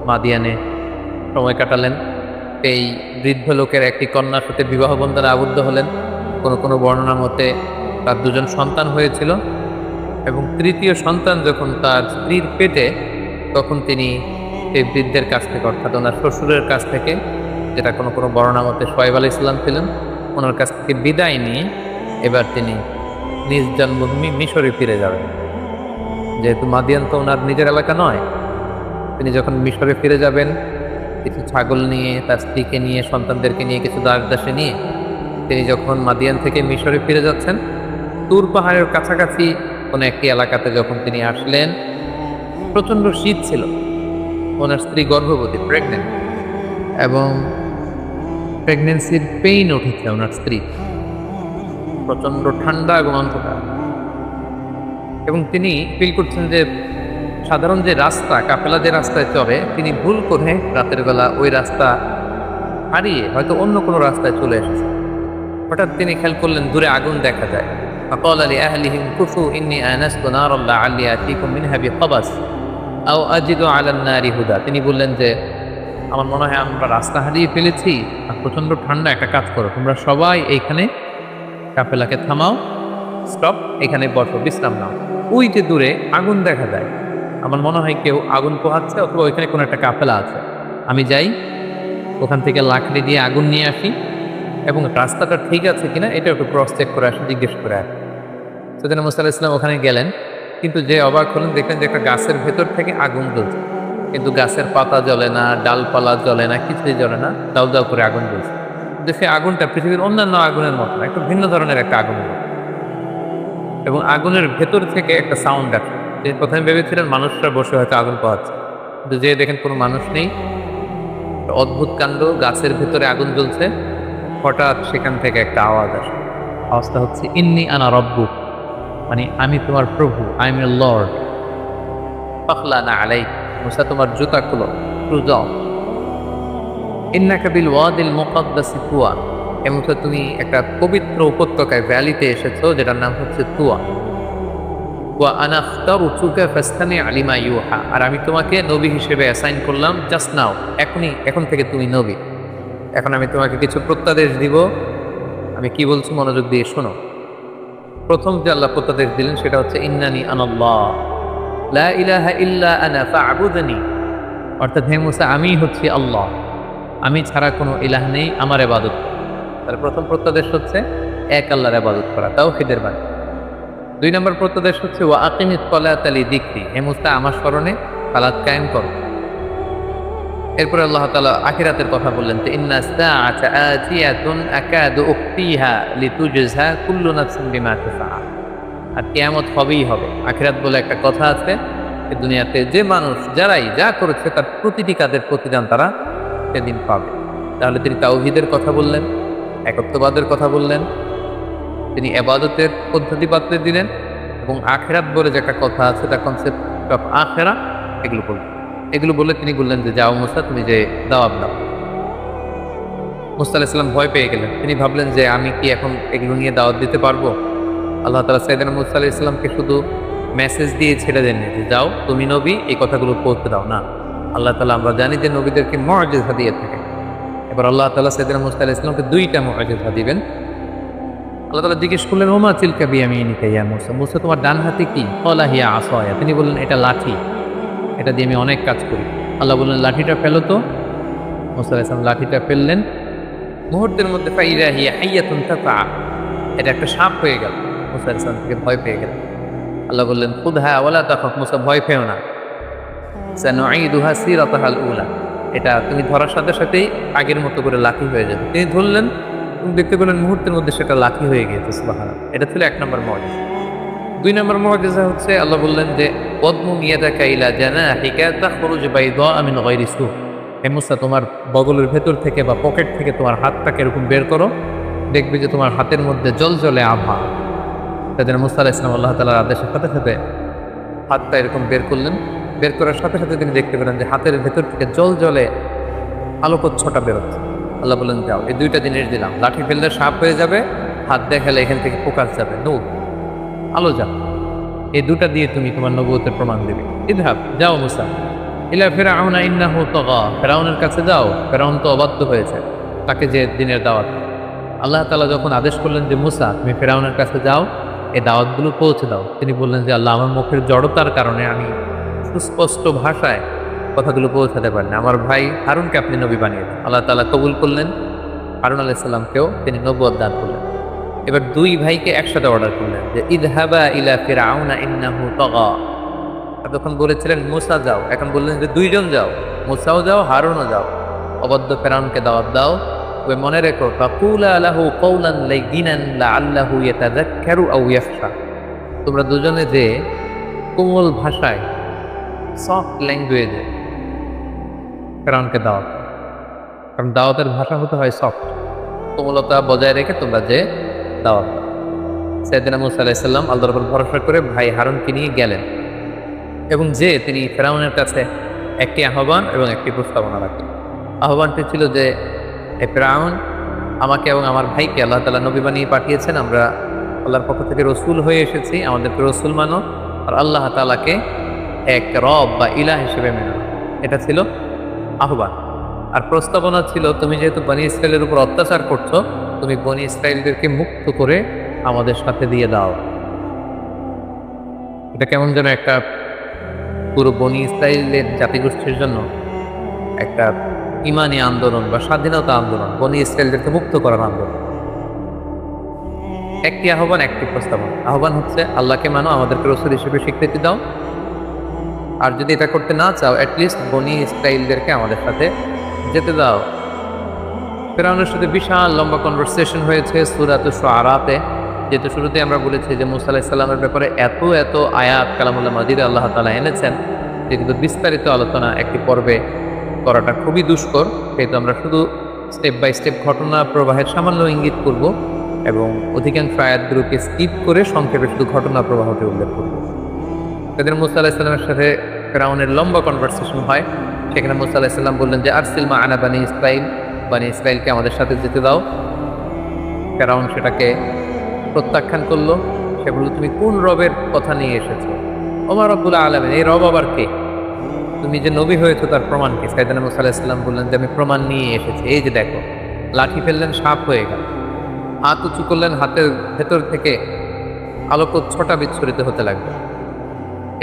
মাদিয়ানে সময় কাটালেন। এই বৃদ্ধ লোকের একটি কন্যার সাথে বিবাহ বন্ধনে আবদ্ধ হলেন। কোনো কোনো বর্ণনা মতে তার 2জন সন্তান হয়েছিল এবং তৃতীয় সন্তান যখন তার স্ত্রীর পেটে, তখন তিনি এই বৃদ্ধের কাছ থেকে, অর্থাৎ ওনার শ্বশুরের কাছ থেকে, যেটা কোনো কোনো বর্ণনা মতে শোয়েব আলাইহিস সালাম ছিলেন, ওনার কাছ থেকে বিদায় নিয়ে এবার তিনি নিজ জন্মভূমি মিশরে ফিরে যাবেন। যেহেতু মাদিয়ান তো ওনার নিজের এলাকা নয়, তিনি যখন মিশরে ফিরে যাবেন, কিছু ছাগল নিয়ে, তার স্ত্রীকে নিয়ে, সন্তানদেরকে নিয়ে, কিছু দাসদাসী নিয়ে তিনি যখন মাদিয়ান থেকে মিশরে ফিরে যাচ্ছেন, তুর পাহাড়ের কাছাকাছি কোনো একটি এলাকাতে যখন তিনি আসলেন, প্রচণ্ড শীত ছিল, ওনার স্ত্রী গর্ভবতী, প্রেগনেন্ট, এবং প্রেগনেন্সির পেইন উঠেছে ওনার স্ত্রী, প্রচণ্ড ঠান্ডা এবং অন্ধকার, এবং তিনি ফিল করছেন যে সাধারণ যে রাস্তা, কাফেলা যে রাস্তায় চলে, তিনি ভুল করে রাতের বেলা ওই রাস্তা হারিয়ে হয়তো অন্য কোনো রাস্তায় চলে এসেছে। হঠাৎ তিনি খেয়াল করলেন দূরে আগুন দেখা যায়। فقال لأهلهم كثوا إني آنست نارا لعلي آتيكم منها بقبس أو أجد على النار هدى। তিনি বললেন যে আমার মনে হয় আমরা রাস্তা হারিয়ে ফেলেছি, আর প্রচন্ড ঠান্ডা, একটা কাজ করো, তোমরা সবাই এইখানে কাফেলাকে থামাও, স্টপ, এখানে বসো, বিশ্রাম নাও। ওই যে দূরে আগুন দেখা যায়, আমার মনে হয় কেউ আগুন পোহাচ্ছে, অথবা ওইখানে কোনো একটা কাফেলা আছে। আমি যাই, ওখান থেকে লাকড়ি দিয়ে আগুন নিয়ে আসি, এবং রাস্তাটা ঠিক আছে কিনা এটা একটু ক্রস চেক করে আসি, জিজ্ঞেস করে আসি। সেদিন মুসা আলাইহিস সালাম ওখানে গেলেন, কিন্তু যে অবাক হলেন, দেখলেন যে একটা গাছের ভেতর থেকে আগুন জ্বলছে, কিন্তু গাছের পাতা জ্বলে না, ডালপালা জ্বলে না, কিছুই জ্বলে না, দাউ দাউ করে আগুন জ্বলছে। যে সে আগুনটা পৃথিবীর অন্যান্য আগুনের মতো না, একটু ভিন্ন ধরনের একটা আগুন, এবং আগুনের ভেতর থেকে একটা সাউন্ড আসে। যে প্রথমে ভেবেছিলেন মানুষরা বসে হয়তো আগুন পোহাচ্ছে, কিন্তু যে দেখেন কোনো মানুষ নেই, অদ্ভুত কাণ্ড, গাছের ভেতরে আগুন জ্বলছে। হঠাৎ সেখান থেকে একটা আওয়াজ আসে, আওয়াজটা হচ্ছে ইন্নী আনা রব্বুক, মানে আমি তোমার প্রভু, আই এম ইউর লর্ড। ফাখলানা আলাইক, মুসা তোমার জুতা খুলো, একটু যাও। ইন্নাকা বিল ওয়াদিল মুকাদ্দাসি তুয়া, এ মুসা তুমি একটা পবিত্র উপত্যকায়, ভ্যালিতে এসেছো, যেটার নাম হচ্ছে তুয়া। ওয়া আনা আখতারতুকা ফাসতামি লিমা ইউহা, আর আমি তোমাকে নবী হিসেবে অ্যাসাইন করলাম, জাস্ট নাও, এখন থেকে তুমি নবী। এখন আমি তোমাকে কিছু প্রত্যাদেশ দিব, আমি কি বলছি মনোযোগ দিয়ে শোনো। প্রথম যে আল্লাহ প্রত্যাদেশ দিলেন সেটা হচ্ছে ইন্নানি আনাল্লাহ লা ইলাহা ইল্লা আনা ফা'বুদনি, অর্থাৎ হে মুসা আমি হচ্ছি আল্লাহ, আমি ছাড়া কোনো ইলাহ নেই, আমার ইবাদত। তার প্রথম প্রত্যাদেশ হচ্ছে এক আল্লাহর ইবাদত করা, তাওহীদের বাণী। 2 নম্বর প্রত্যাদেশ হচ্ছে ওয়া আকিমিস সালাতা লিযিকরি, হে মুসা আমার স্মরণে সালাত কায়েম করো। এরপরে আল্লাহ তাআলা আখিরাতের কথা বললেন, যে ইন্না সাআতা আতিয়াতুন আকাদু উখফিহা লিতুজজা কুল্লু নাফসিন বিমা তাসআ, আর কিয়ামত হবেই হবে। আখিরাত বলে একটা কথা আছে, এই দুনিয়াতে যে মানুষ যারাই যা করেছে তার প্রতিটি কাজের প্রতিদান তারা সেদিন পাবে। তাহলে তিনি তাওহীদের কথা বললেন, একত্ববাদের কথা বললেন, তিনি ইবাদতের পদ্ধতি বাতলে দিলেন, এবং আখিরাত বলে যে একটা কথা আছে, তার কনসেপ্ট অফ আখিরা, এগুলো বলে তিনি বললেন যে যাও মুসা, তুমি যে দাওয়াত দাও। মুসা আলাইহিস সালাম ভয় পেয়ে গেলেন, তিনি ভাবলেন যে আমি কি এখন এগুলো নিয়ে দাওয়াত দিতে পারবো? আল্লাহ তাআলা সাইয়েদনা মুসা আলাইহিস সালামকে শুধু মেসেজ দিয়ে ছেড়ে দেননি যে যাও তুমি নবী, এই কথাগুলো পৌঁছে দাও, না। আল্লাহ তাআলা আমরা জানি যে নবীদেরকে মুআজিজা দিয়ে থাকে। এবার আল্লাহ তাআলা সাইয়েদনা মুসা আলাইহিস সালামকে 2টা মুআজিজা দিবেন। আল্লাহ তাআলা জিজ্ঞেস করলেন, ওমা তিলকা বিয়ামিনিকা ইয়া মুসা, মুসা তোমার ডান হাতে কি? ক্বালা হিয়া আসায়া, তিনি বললেন এটা লাঠি, এটা দিয়ে আমি অনেক কাজ করি। আল্লাহ বললেন লাঠিটা ফেলো তো। মুসা আলাইহিস সালাম লাঠিটা ফেললেন, মুহূর্তের মধ্যে ফাইদা হিয়া হাইয়াতুন তাসআ, এটা একটা সাপ হয়ে গেল। মুসা আলাইহিস সালাম থেকে ভয় পেয়ে গেলেন। আল্লাহ বললেন খুদহা ওয়ালা তাখাফ, মুসা ভয় পেও না, সানুঈদুহা সিরাতাহাল উলা, এটা তুমি ধরার সাথে সাথেই আগের মতো করে লাঠি হয়ে যাবে। তিনি ধরলেন, তুমি দেখতে পেলেন মুহূর্তের মধ্যে সেটা লাঠি হয়ে গিয়েছে। সুবহানাল্লাহ, এটা ছিল 1 নম্বর মুআজিজা। 2 নম্বর মুআজিজা হচ্ছে আল্লাহ বললেন যে ওয়াদমুম ইয়াদাকা ইলা জানাহিকা তাখরুজ বাইদা মিন গায়রি সু, হে মুসা তোমার বগলের ভেতর থেকে বা পকেট থেকে তোমার হাতটাকে এরকম বের করো, দেখবে যে তোমার হাতের মধ্যে জ্বলজ্বলে আভা। সেদিন মুসা আলাইহিস সালাম আল্লাহ তাআলার আদেশের সাথে সাথে হাতটা এরকম বের করলেন, বের করার সাথে সাথে তিনি দেখতে পেলেন যে হাতের ভেতর থেকে জ্বলজ্বলে আলোকচ্ছটা বেরোচ্ছে। আল্লাহ বললেন যাও, এই 2টা জিনিস দিলাম, লাঠি ফেললে সাপ হয়ে যাবে, হাত দেখালে এখান থেকে ফোকাস যাবে, নূর, আলো যাবে। এই 2টা দিয়ে তুমি তোমার নবুয়তের প্রমাণ দেবে। ইযহাব, যাও মুসা, ইলা ফিরআউনা ইন্নাহু তাগা, ফিরআউনের কাছে যাও, ফিরআউন তো অবাধ্য হয়েছে, তাকে যে দিনের দাওয়াত। আল্লাহ তাআলা যখন আদেশ করলেন যে মুসা তুমি ফিরআউনের কাছে যাও, এই দাওয়াতগুলো পৌঁছে দাও, তিনি বললেন যে আল্লাহ আমার মুখের জড়তার কারণে আমি সুস্পষ্ট ভাষায় কথাগুলো পৌঁছাতে পারেন, আমার ভাই হারুনকে আপনি নবী বানিয়ে দেন। আল্লাহ তাআলা কবুল করলেন, হারুন আলাইহিস সালামকেও তিনি নবুয়ত দান করলেন। এবার 2 ভাইকে একসাথে অর্ডার করলেন যে ইযহাবা ইলা ফিরআউনা ইন্নাহু তাগা। তখন বলেছিলেন মুসা যাও, এখন বললেন যে 2 জন যাও, মুসাও যাও, হারুনও যাও, অবাধ্য ফিরআউনকে দাওয়াত দাও। তবে মনে রেখো, ফাকুলা লাহু কওলান লাইয়িনান লাআল্লাহু ইয়াতাযাক্কারু আও ইয়াখশা, তোমরা দুজনে যে কোমল ভাষায়, সফট ল্যাঙ্গুয়েজে ফিরআউনকে দাওয়াত, কারণ দাওয়াতের ভাষা হতে হয় সফট, কোমলতা বজায় রেখে তোমরা যে দাওয়াত দাও। সাইয়েদনা মুসা আলাইহিস সালাম আল্লাহর উপর ভরসা করে ভাই হারুনকে নিয়ে গেলেন। এবং যে তিনি ফেরাউনের কাছে একটি আহ্বান এবং একটি প্রস্তাবনা রাখলেন। আহ্বানটি ছিল যে, হে ফেরাউন, আমাকে এবং আমার ভাইকে আল্লাহ তাআলা নবী বানিয়ে পাঠিয়েছেন, আমরা আল্লাহর পক্ষ থেকে রসুল হয়ে এসেছি, আমাদেরকে রসুল মানো, আর আল্লাহ তাআলাকে এক রব বা ইলাহ হিসেবে মেনে নাও। এটা ছিল আহ্বান। আর প্রস্তাবনা ছিল, তুমি যেহেতু বনী ইসরায়েলের উপর অত্যাচার করছো, তুমি বনী ইসরায়েলদেরকে মুক্ত করে আমাদের সাথে দিয়ে দাও। এটা কেমন যেন একটা পুরো বনী ইসরায়েলের জাতিগোষ্ঠীর জন্য একটা ইমানি আন্দোলন বা স্বাধীনতা আন্দোলন, বনী ইসরায়েলদেরকে মুক্ত করার আন্দোলন। একটি আহ্বান, একটি প্রস্তাবনা। আহ্বান হচ্ছে আল্লাহকে মানো, আমাদেরকে রসুল হিসেবে স্বীকৃতি দাও, আর যদি এটা করতে না চাও অ্যাটলিস্ট বনী ইসরায়েলদেরকে আমাদের সাথে যেতে দাও। ফেরাউনের সাথে বিশাল লম্বা কনভারসেশন হয়েছে সূরাতুশ শুআরাতে। যেহেতু শুরুতে আমরা বলেছি যে মুসা আলাইহিস সালামের ব্যাপারে এত এত আয়াত কালামুল্লাহ মাজিদে আল্লাহ তাআলা এনেছেন, যেগুলো বিস্তারিত আলোচনা একটি পর্বে করাটা খুবই দুষ্কর। সেহেতু আমরা শুধু স্টেপ বাই স্টেপ ঘটনা প্রবাহের সামান্য ইঙ্গিত করব এবং অধিকাংশ আয়াতগুলোকে স্কিপ করে সংক্ষেপে শুধু ঘটনা প্রবাহটি উল্লেখ করব। সেদিন মুসা আলাইহিস সালামের সাথে ফেরাউনের লম্বা কনভারসেশন হয়। সেখানে মুসা আলাইহিস সালাম বললেন যে, আরসিল মা'আনা বানি ইসরাইল, বানি ইসরাইলকে আমাদের সাথে যেতে দাও। ফেরাউন সেটাকে প্রত্যাখ্যান করলো। সে বলল, তুমি কোন রবের কথা নিয়ে এসেছো? ওমা রব্বুল আলামিন, এই রব আবার কে? তুমি যে নবী হয়েছো তার প্রমাণ কি? সাইয়েদনা মুসা আলাইহিস সালাম বললেন যে, আমি প্রমাণ নিয়ে এসেছি, এই যে দেখো। লাঠি ফেললেন, সাপ হয়ে গেল। হাত উঁচু করলেন, হাতের ভেতর থেকে আলোক ছটা বিচ্ছুরিত হতে লাগলো।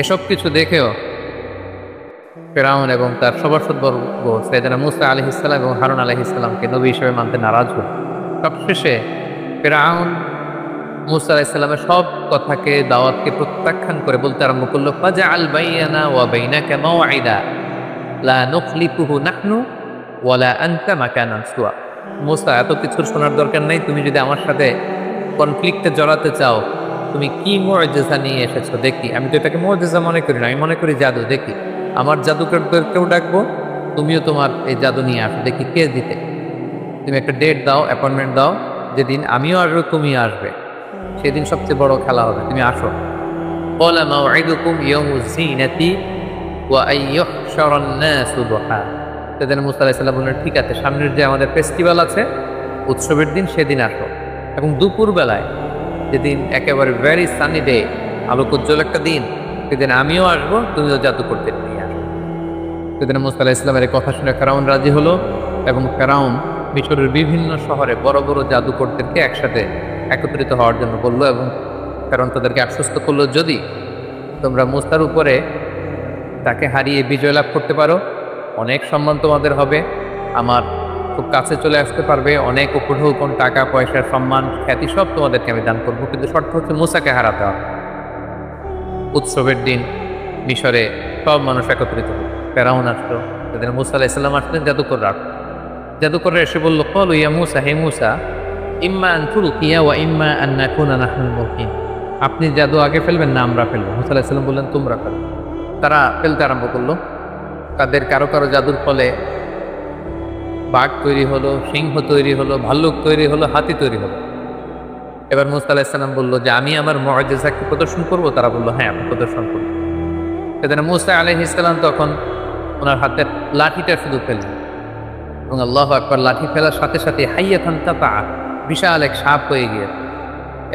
এসব কিছু দেখেও ফেরাউন এবং তার সভাসদবর্গ সাইয়েদনা মুসা আলাইহিস সালাম এবং হারুন আলাইহিস সালামকে নবী হিসেবে মানতে নারাজ হল। সবশেষে ফেরাউন মুসা আলাইহিস সালামের সব কথাকে, দাওয়াতকে প্রত্যাখ্যান করে বলতে আরম্ভ করলো, ফাজআল বাইনানা ওয়া বাইনাকা মাওঈদা লা নুখলিফুহু নাহনু ওয়ালা আনতা মাকানান সুয়া। মুসা, এত কিছুর শোনার দরকার নেই। তুমি যদি আমার সাথে কনফ্লিক্টে জড়াতে চাও, তুমি কি মুআজিজা নিয়ে এসেছো দেখি। আমি তো এটাকে মুআজিজা মনে করি না, আমি মনে করি জাদু। দেখি, আমার জাদুকরদেরকেও ডাকবো, তুমিও তোমার এই জাদু নিয়ে আসো, দেখি কে জিতে। তুমি একটা ডেট দাও, অ্যাপয়েন্টমেন্ট দাও, যেদিন আমিও আসবো তুমিও আসবে, সেদিন সবচেয়ে বড় খেলা হবে, তুমি আসো। ক্বালা মাওঈদুকুম ইয়াউমুজ যিনাতি ওয়া আইয়ুহশারান নাসু দুহা। সেদিন মুসা আলাইহিস সালাম বললেন, ঠিক আছে, সামনের যে আমাদের ফেস্টিভ্যাল আছে, উৎসবের দিন, সেদিন আসো। এবং দুপুর বেলায়, যেদিন একেবারে ভেরি সানি ডে, আলোকোজ্জ্বল একটা দিন, সেদিন আমিও আসবো, তুমিও জাদু করতে নিয়ে আসো। সেদিন মুসা আলাইহিস সালামের কথা শুনে ফেরাউন রাজি হলো এবং ফেরাউন মিশরের বিভিন্ন শহরে বড় বড় জাদুকরদেরকে একসাথে একত্রিত হওয়ার জন্য বললো এবং ফেরাউন তাদেরকে আশ্বস্ত করলো, যদি তোমরা মুসার উপরে তাকে হারিয়ে বিজয় লাভ করতে পারো, অনেক সম্মান তোমাদের হবে, আমার খুব কাছে চলে আসতে পারবে, অনেক উপঢৌকন, টাকা পয়সা, সম্মান, খ্যাতি সব তোমাদেরকে আমি দান করবো, কিন্তু শর্ত হচ্ছে মুসাকে হারাতে হবে। উৎসবের দিন মিশরে সব মানুষ একত্রিত হল। ফেরাউন আসলো, সেদিন মুসা আলাইহিস সালাম আসলেন, জাদুকররা আসলো। জাদুকররা এসে বলল, ক্বালু ইয়া মুসা, হে মুসা, ইম্মা আন তুলকিয়া ওয়া ইম্মা আন নাকুনা নাহনুল মুলকিন। আপনি জাদু আগে ফেলবেন না আমরা ফেলবো? মুসা আলাইহিস সালাম বললেন, তোমরা ফেলো। তারা ফেলতে আরম্ভ করলো। তাদের কারো কারো জাদুর ফলে বাঘ তৈরি হলো, সিংহ তৈরি হলো, ভাল্লুক তৈরি হলো, হাতি তৈরি হলো। এবার মুসা আলাইহিস সালাম বললো যে, আমি আমার মুআজিজা কি প্রদর্শন করবো? তারা বললো, হ্যাঁ, আপনি প্রদর্শন করুন। সেদিন মুসা আলাইহিস সালাম তখন ওনার হাতের লাঠিটা শুধু ফেললেন এবং আল্লাহু আকবার, লাঠি ফেলার সাথে সাথে হাইয়াতান তাতা, বিশাল এক সাপ হয়ে গিয়েছে।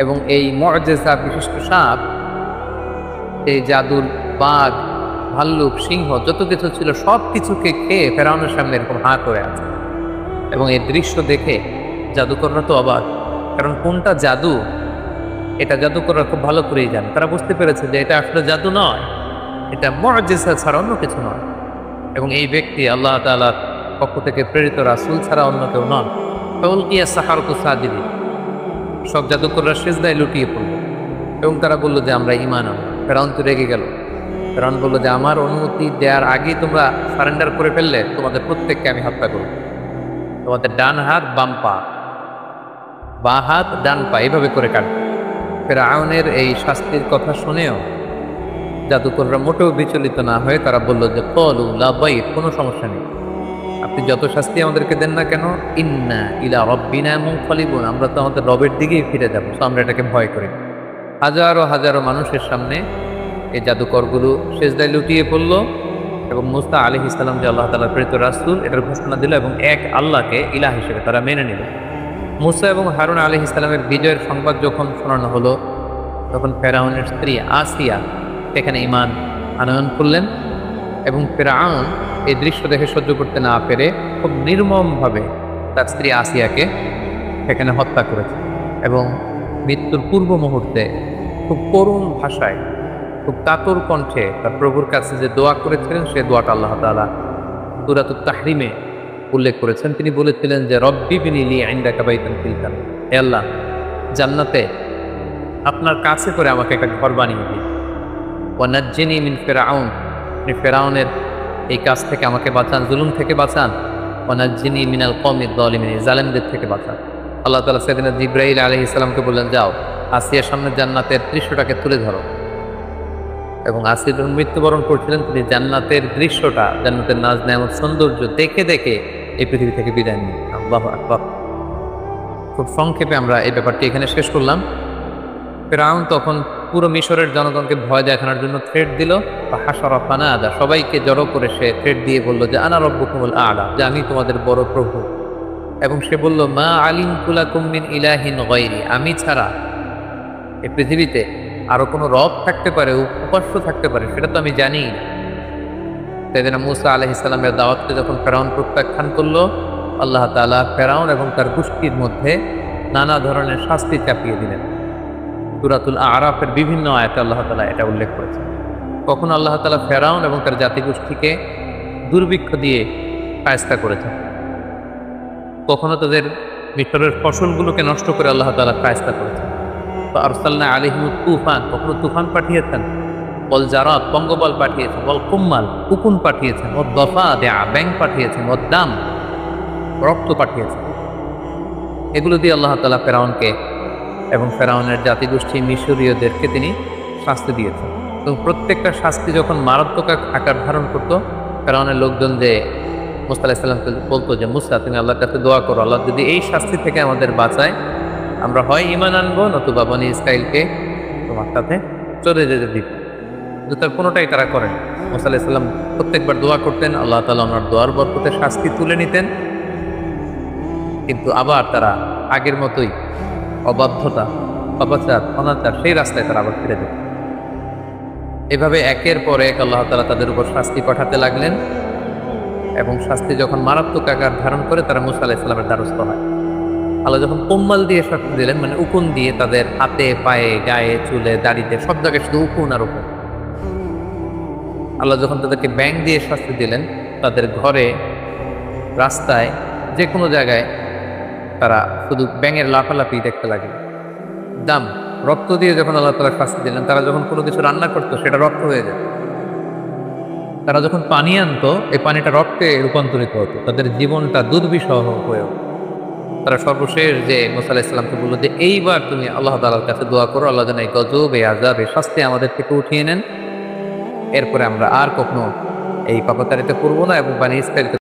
এবং এই মুআজিজা বিশিষ্ট সাপ, এই জাদুর বাঘ, ভাল্লুক, সিংহ যত কিছু ছিল সব কিছুকে খেয়ে ফেরাউনের সামনে এরকম হাঁ করে আছে। এবং এই দৃশ্য দেখে জাদুকররা তো অবাক, কারণ কোনটা জাদু এটা জাদুকররা খুব ভালো করেই জানে। তারা বুঝতে পেরেছে যে এটা আসলে জাদু নয়, এটা মুআজিজা ছাড়া অন্য কিছু নয়। এবং এই ব্যক্তি আল্লাহ তাআলার পক্ষ থেকে প্রেরিত রাসূল ছাড়া অন্য কেউ নন। ফাউলকিয়া সাহারাতু সাজিদিন, সব জাদুকররা সিজদায় লুটিয়ে পড়ল এবং তারা বলল যে আমরা ঈমান আনব। ফেরাউন তো রেগে গেল। ফেরাউন বলল যে, আমার অনুমতি দেওয়ার আগেই তোমরা সারেন্ডার করে ফেললে, তোমাদের প্রত্যেককে আমি হত্যা করব। তোমাদের ডান হাত বাম পা, বাঁ হাত ডান পা, এইভাবে করে কাটবে। ফেরাউনের এই শাস্তির কথা শুনেও জাদুকররা মোটেও বিচলিত না হয়ে তারা বলল যে, ক্বালু লা বাইর, কোনো সমস্যা নেই, আপনি যত শাস্তি আমাদেরকে দেন না কেন, ইন্না ইলা রাব্বিনা মুনকালিবুন, আমরা তো আমাদের রবের দিকেই ফিরে যাবো, তো আমরা এটাকে ভয় করি। হাজারো হাজারো মানুষের সামনে এই জাদুকরগুলো সেজদায় লুটিয়ে পড়ল এবং মুসা আলাইহিস সালাম যে আল্লাহ তাআলার প্রেরিত রাসূল এটার ঘোষণা দিল এবং এক আল্লাহকে ইলাহ হিসেবে তারা মেনে নিল। মুসা এবং হারুন আলাইহিস সালামের বিজয়ের সংবাদ যখন শোনানো হলো তখন ফেরাউনের স্ত্রী আসিয়া সেখানে ঈমান আনয়ন করলেন এবং ফেরাউন এই দৃশ্য দেখে সহ্য করতে না পেরে খুব নির্মমভাবে তার স্ত্রী আসিয়াকে সেখানে হত্যা করেছে এবং মৃত্যুর পূর্ব মুহূর্তে খুব করুণ ভাষায় খুব কাতর কণ্ঠে তার প্রভুর কাছে যে দোয়া করেছিলেন সে দোয়াটা আল্লাহ তাআলা সূরাতুত তাহরিমে উল্লেখ করেছেন। তিনি বলেছিলেন যে রব্বি বিনি লি ইনদাকা বাইতান ফিল জান্নাহ, হে আল্লাহ জান্নাতে আপনার কাছে করে আমাকে একটা ঘর বানিয়ে দিন। ওয়া নাজ্জিনি মিন ফিরআউন, আপনি ফেরাউনের এই কাজ থেকে আমাকে বাঁচান, জুলুম থেকে বাঁচান। ওয়া নাজ্জিনি মিনাল কওমিজ যালিমিন, জালেমদের থেকে বাঁচান। আল্লাহ তাআলা সাইয়েদনা জিবরাইল আলাইহিস সালামকে বললেন, যাও আসিয়ার সামনে জান্নাতের দৃশ্যটাকে তুলে ধরো। এবং আসিয়া যখন মৃত্যুবরণ করছিলেন তিনি জান্নাতের দৃশ্যটা, জান্নাতের নাজ নেয়ামত সৌন্দর্য দেখে দেখে এই পৃথিবী থেকে বিদায় নিন। আল্লাহু আকবার। খুব সংক্ষেপে আমরা এই ব্যাপারটি এখানে শেষ করলাম। ফিরআউন তখন পুরো মিশরের জনগণকে ভয় দেখানোর জন্য থ্রেট দিল, ফাহাশারা ফানাদা, সবাইকে জড়ো করে সে থ্রেট দিয়ে বলল যে আনা রব্বুকুমুল আ'লা, যে আমি তোমাদের বড় প্রভু। এবং সে বলল মা আলিমতু লাকুম মিন ইলাহিন গায়রি, আমি ছাড়া এই পৃথিবীতে আরো কোনো রব থাকতে পারে, উপাস্য থাকতে পারে সেটা তো আমি জানি না। সাইয়েদনা মূসা আলাইহিস সালামের দাওয়াতকে যখন ফেরাউন প্রত্যাখ্যান করলো, আল্লাহ তাআলা ফেরাউন এবং তার গোষ্ঠীর মধ্যে নানা ধরনের শাস্তি চাপিয়ে দিলেন। সূরাতুল আরাফের বিভিন্ন আয়াতে আল্লাহ তাআলা এটা উল্লেখ করেছেন। কখনো আল্লাহ তাআলা ফেরাউন এবং তার জাতিগোষ্ঠীকে দুর্ভিক্ষ দিয়ে শায়েস্তা করেছেন, কখনো তাদের মিশরের ফসলগুলোকে নষ্ট করে আল্লাহ তাআলা শায়েস্তা করেছেন। আরসালনা আলাইহিমুত তুফান, কখনো তুফান পাঠিয়েছেন, ওয়াল জারাদ পঙ্গপাল পাঠিয়েছেন, ওয়াল কুম্মাল উকুন পাঠিয়েছেন, ওয়াদ দাফাদিআ ব্যাঙ পাঠিয়েছেন, ওয়াদ দাম রক্ত পাঠিয়েছেন। এগুলো দিয়ে আল্লাহ তাআলা ফেরাউনকে এবং ফেরাউনের জাতিগোষ্ঠী মিশরীয়দেরকে তিনি শাস্তি দিয়েছেন। এবং প্রত্যেকটা শাস্তি যখন মারাত্মক আকার ধারণ করত, ফেরাউনের লোকজন যে মূসা আলাইহিস সালামকে বলতো যে মুসা তুমি আল্লাহর কাছে দোয়া করো, আল্লাহ যদি এই শাস্তি থেকে আমাদের বাঁচায় আমরা হয় ঈমান আনবো নতুবা বনী ইসরাঈলকে তোমার সাথে চলে যেতে দিব। কিন্তু তার কোনোটাই তারা করেন। মূসা আলাইহিস সালাম প্রত্যেকবার দোয়া করতেন, আল্লাহ তাআলা ওনার দোয়ার বরকতে শাস্তি তুলে নিতেন, কিন্তু আবার তারা আগের মতোই অবাধ্যতা, অবাচার, অনাচার সেই রাস্তায় তারা আবার ফিরে যেত। এভাবে একের পর এক আল্লাহ তাআলা তাদের উপর শাস্তি পাঠাতে লাগলেন এবং শাস্তি যখন মারাত্মক আকার ধারণ করে তারা মূসা আলাইহিস সালামের দ্বারস্থ হয়। আল্লাহ যখন কোম্মাল দিয়ে শাস্তি দিলেন, মানে উকুন দিয়ে তাদের হাতে পায়ে গায়ে চুলে দাড়িতে সব জায়গায় শুধু উকুন আর উকুন। আল্লাহ যখন তাদেরকে ব্যাঙ দিয়ে শাস্তি দিলেন, তাদের ঘরে রাস্তায় যে কোনো জায়গায় তারা শুধু ব্যাঙের লাফালাফি দেখতে লাগলো। দাম রক্ত দিয়ে যখন আল্লাহ তাআলা শাস্তি দিলেন, তারা যখন কোনো কিছু রান্না করতো সেটা রক্ত হয়ে যেত। তারা যখন পানি আনতো এই পানিটা রক্তে রূপান্তরিত হতো, তাদের জীবনটা দুর্বিষহ হয়ে উঠত। তারা সর্বশেষ যে মূসা আলাইহিস সালামকে বলল যে এইবার তুমি আল্লাহ তাআলার কাছে দোয়া করো, আল্লাহ যেন এই গজব এই আযাব এই শাস্তি আমাদের থেকে উঠিয়ে নেন, এরপরে আমরা আর কখনো এই পাপাচারিতা করবো না এবং বনী ইসরাঈলকে